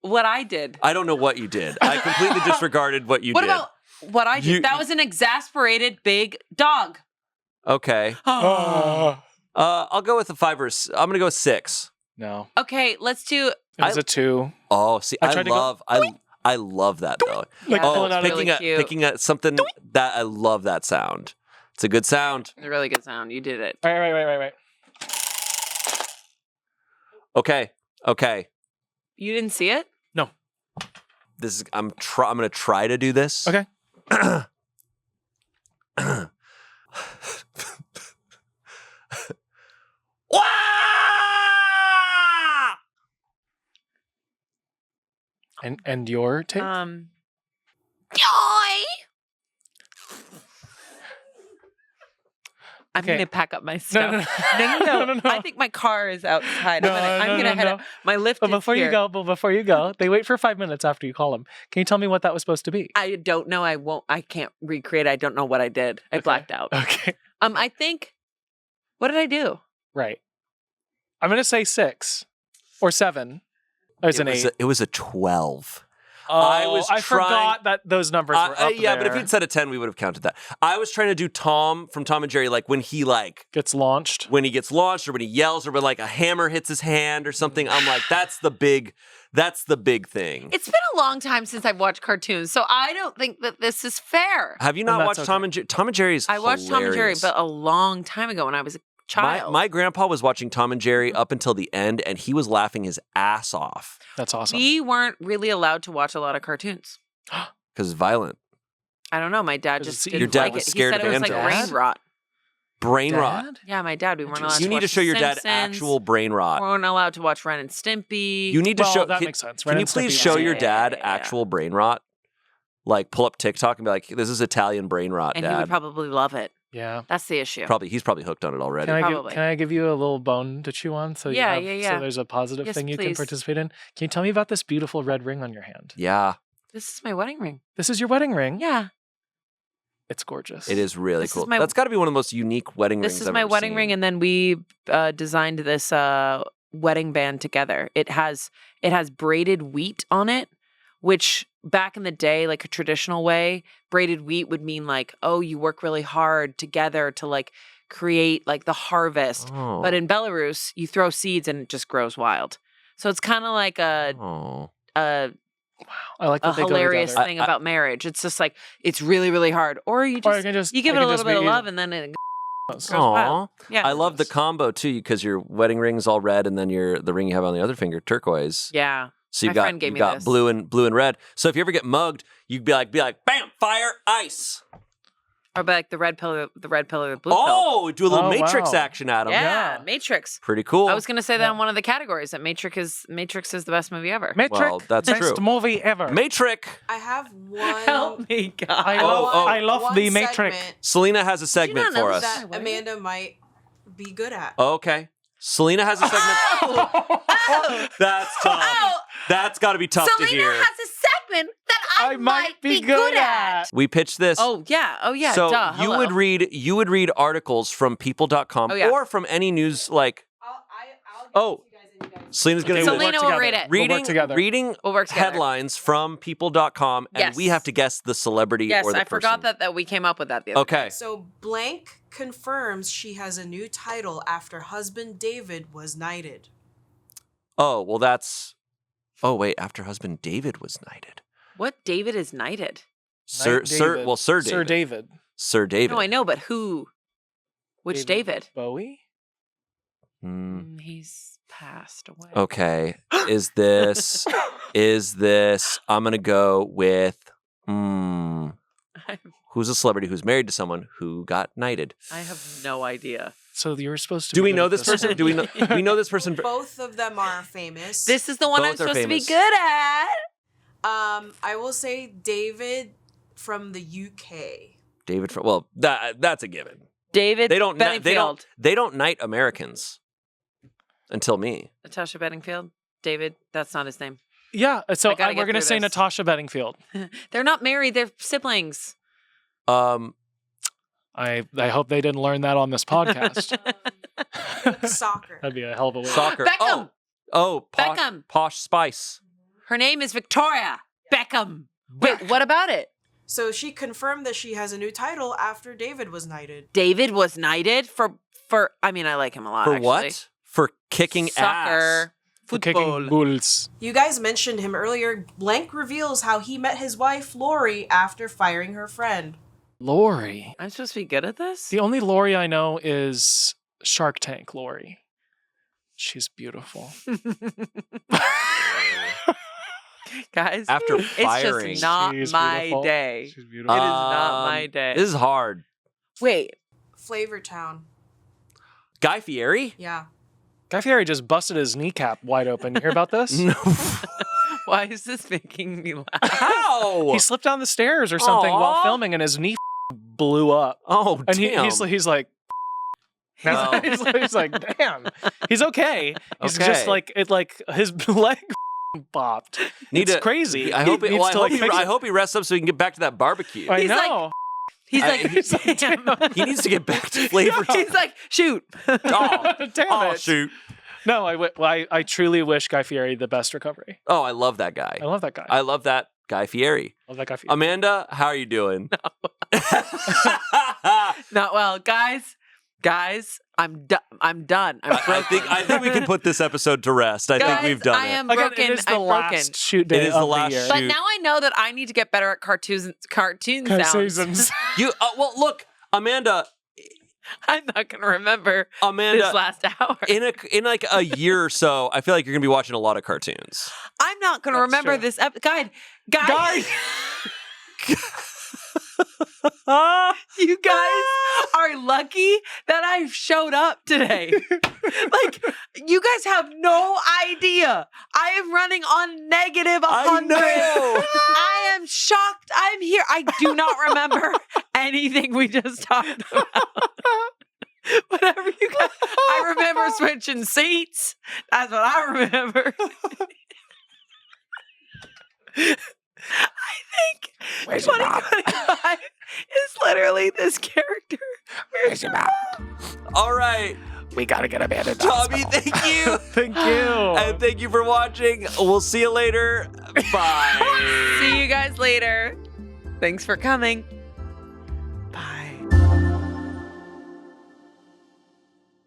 what I did? I don't know what you did. I completely disregarded what you What did. about what I did? You- That was an exasperated big dog. Okay. Oh. I'll go with a 5 or. I'm going to go with 6. No. Okay, let's do. It was a 2. Oh, see, I I tried to go, love. I love that though. Like Yeah, pulling that's out of really cute. Picking at something that I love that sound. It's a good sound. A really good sound. You did it. Right. Okay. You didn't see it? No. This is I'm going to try to do this. Okay. And your take? I'm Okay. gonna pack up my No, stuff. no. I think my car is outside. No, I'm no, gonna head no. up. My lift But is here. before you go, they wait for 5 minutes after you call them. Can you tell me what that was supposed to be? I don't know. I won't. I can't recreate. I don't know what I did. I Okay. blacked out. Okay. I think. What did I do? Right. I'm going to say 6 or 7. There's an 8. It was a 12. Oh, I forgot that those numbers were up yeah, there. but if you'd said a 10, we would have counted that. I was trying to do Tom from Tom and Jerry, like when he gets launched. When he gets launched or when he yells or when like a hammer hits his hand or something. I'm like, that's the big thing. It's been a long time since I've watched cartoons, so I don't think that this is fair. Have you not watched Tom and Jerry? Tom and Jerry's I watched Tom and Jerry, but a long time ago when I was a child. My grandpa was watching Tom and Jerry up until the end, and he was laughing his ass off. That's awesome. We weren't really allowed to watch a lot of cartoons. Because it's violent. I don't know. My dad just didn't Your dad like was it. scared He said of it was like ants. brain rot. Brain rot. Yeah, my dad. We weren't allowed to watch You need to show your dad actual brain rot. We weren't allowed to watch Ren and Stimpy. You need to show. That makes sense. Can you please show your dad actual brain rot? Like pull up TikTok and be like, "This is Italian brain rot, and Dad." he would probably love it. Yeah, that's the issue. He's probably hooked on it already. Can I give you a little bone to chew on? So yeah. So there's a positive thing you can participate in. Can you tell me about this beautiful red ring on your hand? Yeah. This is my wedding ring. This is your wedding ring? Yeah. It's gorgeous. It is really cool. That's got to be one of the most unique wedding rings. This is my wedding ring, and then we designed this wedding band together. It has braided wheat on it, which back in the day, like a traditional way, braided wheat would mean like, oh, you work really hard together to like create like the harvest. Oh. But in Belarus, you throw seeds and it just grows wild. So it's kind of like a I like a hilarious thing about marriage. It's just like it's really, really hard. Or you give it a little bit of love and then it goes wild. Yeah, I love the combo too because your wedding ring's all red and then the ring you have on the other finger turquoise. Yeah. So you've got blue and red. So if you ever get mugged, you'd be like, bam, fire, ice. Or be like the red pill, or the blue pill. Oh, do a little Matrix action at him. Yeah, Matrix. Pretty cool. I was going to say that on one of the categories, that Matrix is the best movie ever. Matrix, well, that's best true. movie ever. Matrix. I have one. Help me, God. I love the Matrix. Selina has a segment for us. That Amanda might be good at. Okay. Selina has a segment. Oh. That's tough. Oh. That's got to be tough to hear. Selina has a segment that I might be good at. We pitched this. Oh yeah. So duh. you would read articles from people.com or from any news like. Selina's going to do Selina will read it. Reading headlines from people.com, and we have to guess the celebrity or the person. Yes, I forgot that we came up with that the other day. So blank confirms she has a new title after husband David was knighted. Oh, well that's... Oh, wait, after husband David was knighted. What David is knighted? Sir David. Sir David. No, I know, but who? Which David? Bowie? He's passed away. Okay. Is this I'm going to go with who's a celebrity who's married to someone who got knighted? I have no idea. So you were supposed to Do we know this person? Do we know this person? Both of them are famous. This is the one I'm supposed to be good at. I will say David from the UK. David from that's a given. David Bedingfield. They don't knight Americans until me. Natasha Bedingfield. David, that's not his name. Yeah, so we're going to say this. Natasha Bedingfield. They're not married, they're siblings. I hope they didn't learn that on this podcast. Soccer. That'd be a hell of a way. Soccer. Beckham. Beckham. Posh Spice. Her name is Victoria Beckham. Wait, what about it? So she confirmed that she has a new title after David was knighted. David was knighted for I mean, I like him a lot. For what? For kicking soccer. ass. For kicking bulls. You guys mentioned him earlier. Blank reveals how he met his wife, Lori, after firing her friend. Lori. I'm supposed to be good at this? The only Lori I know is Shark Tank Lori. She's beautiful. Guys, after firing. It's just not my day. She's beautiful. It is not my day. This is hard. Wait. Flavortown. Guy Fieri? Yeah. Guy Fieri just busted his kneecap wide open. You hear about this? No. Why is this making me laugh? How? He slipped down the stairs or something while filming, and his knee blew up. Oh, and damn. He's like, Well. he's like, damn. He's okay. He's just like his leg bopped. It's crazy. I hope he rests up so he can get back to that barbecue. I He's know. He's like, damn. He needs to get back to flavor. He's like, shoot. Damn it. Shoot. No, I truly wish Guy Fieri the best recovery. Oh, I love that guy. I love that guy. I love that Guy Fieri. love that Guy Fieri. Amanda, how are you doing? Not well, guys. I'm done. I'm broken. I think we can put this episode to rest. I think Guys, we've done I it. am Again, broken. it is the I'm last broken. shoot day It is of the last year. But shoot. now I know that I need to get better at cartoon sounds. Seasons. You well, look, Amanda. I'm not gonna remember Amanda, this last hour. in like a year or so, I feel like you're gonna be watching a lot of cartoons. I'm not gonna That's remember true. this guide. You guys are lucky that I showed up today. Like, you guys have no idea. I am running on negative 100. I am shocked. I'm here. I do not remember anything we just talked about. Whatever you guys. I remember switching seats. That's what I remember. I think Where's your mom? 2025 is literally this character. Where's your mom? All right, We gotta get Amanda to the Tommy, hospital. thank you. Thank you. And thank you for watching. We'll see you later. Bye. See you guys later. Thanks for coming.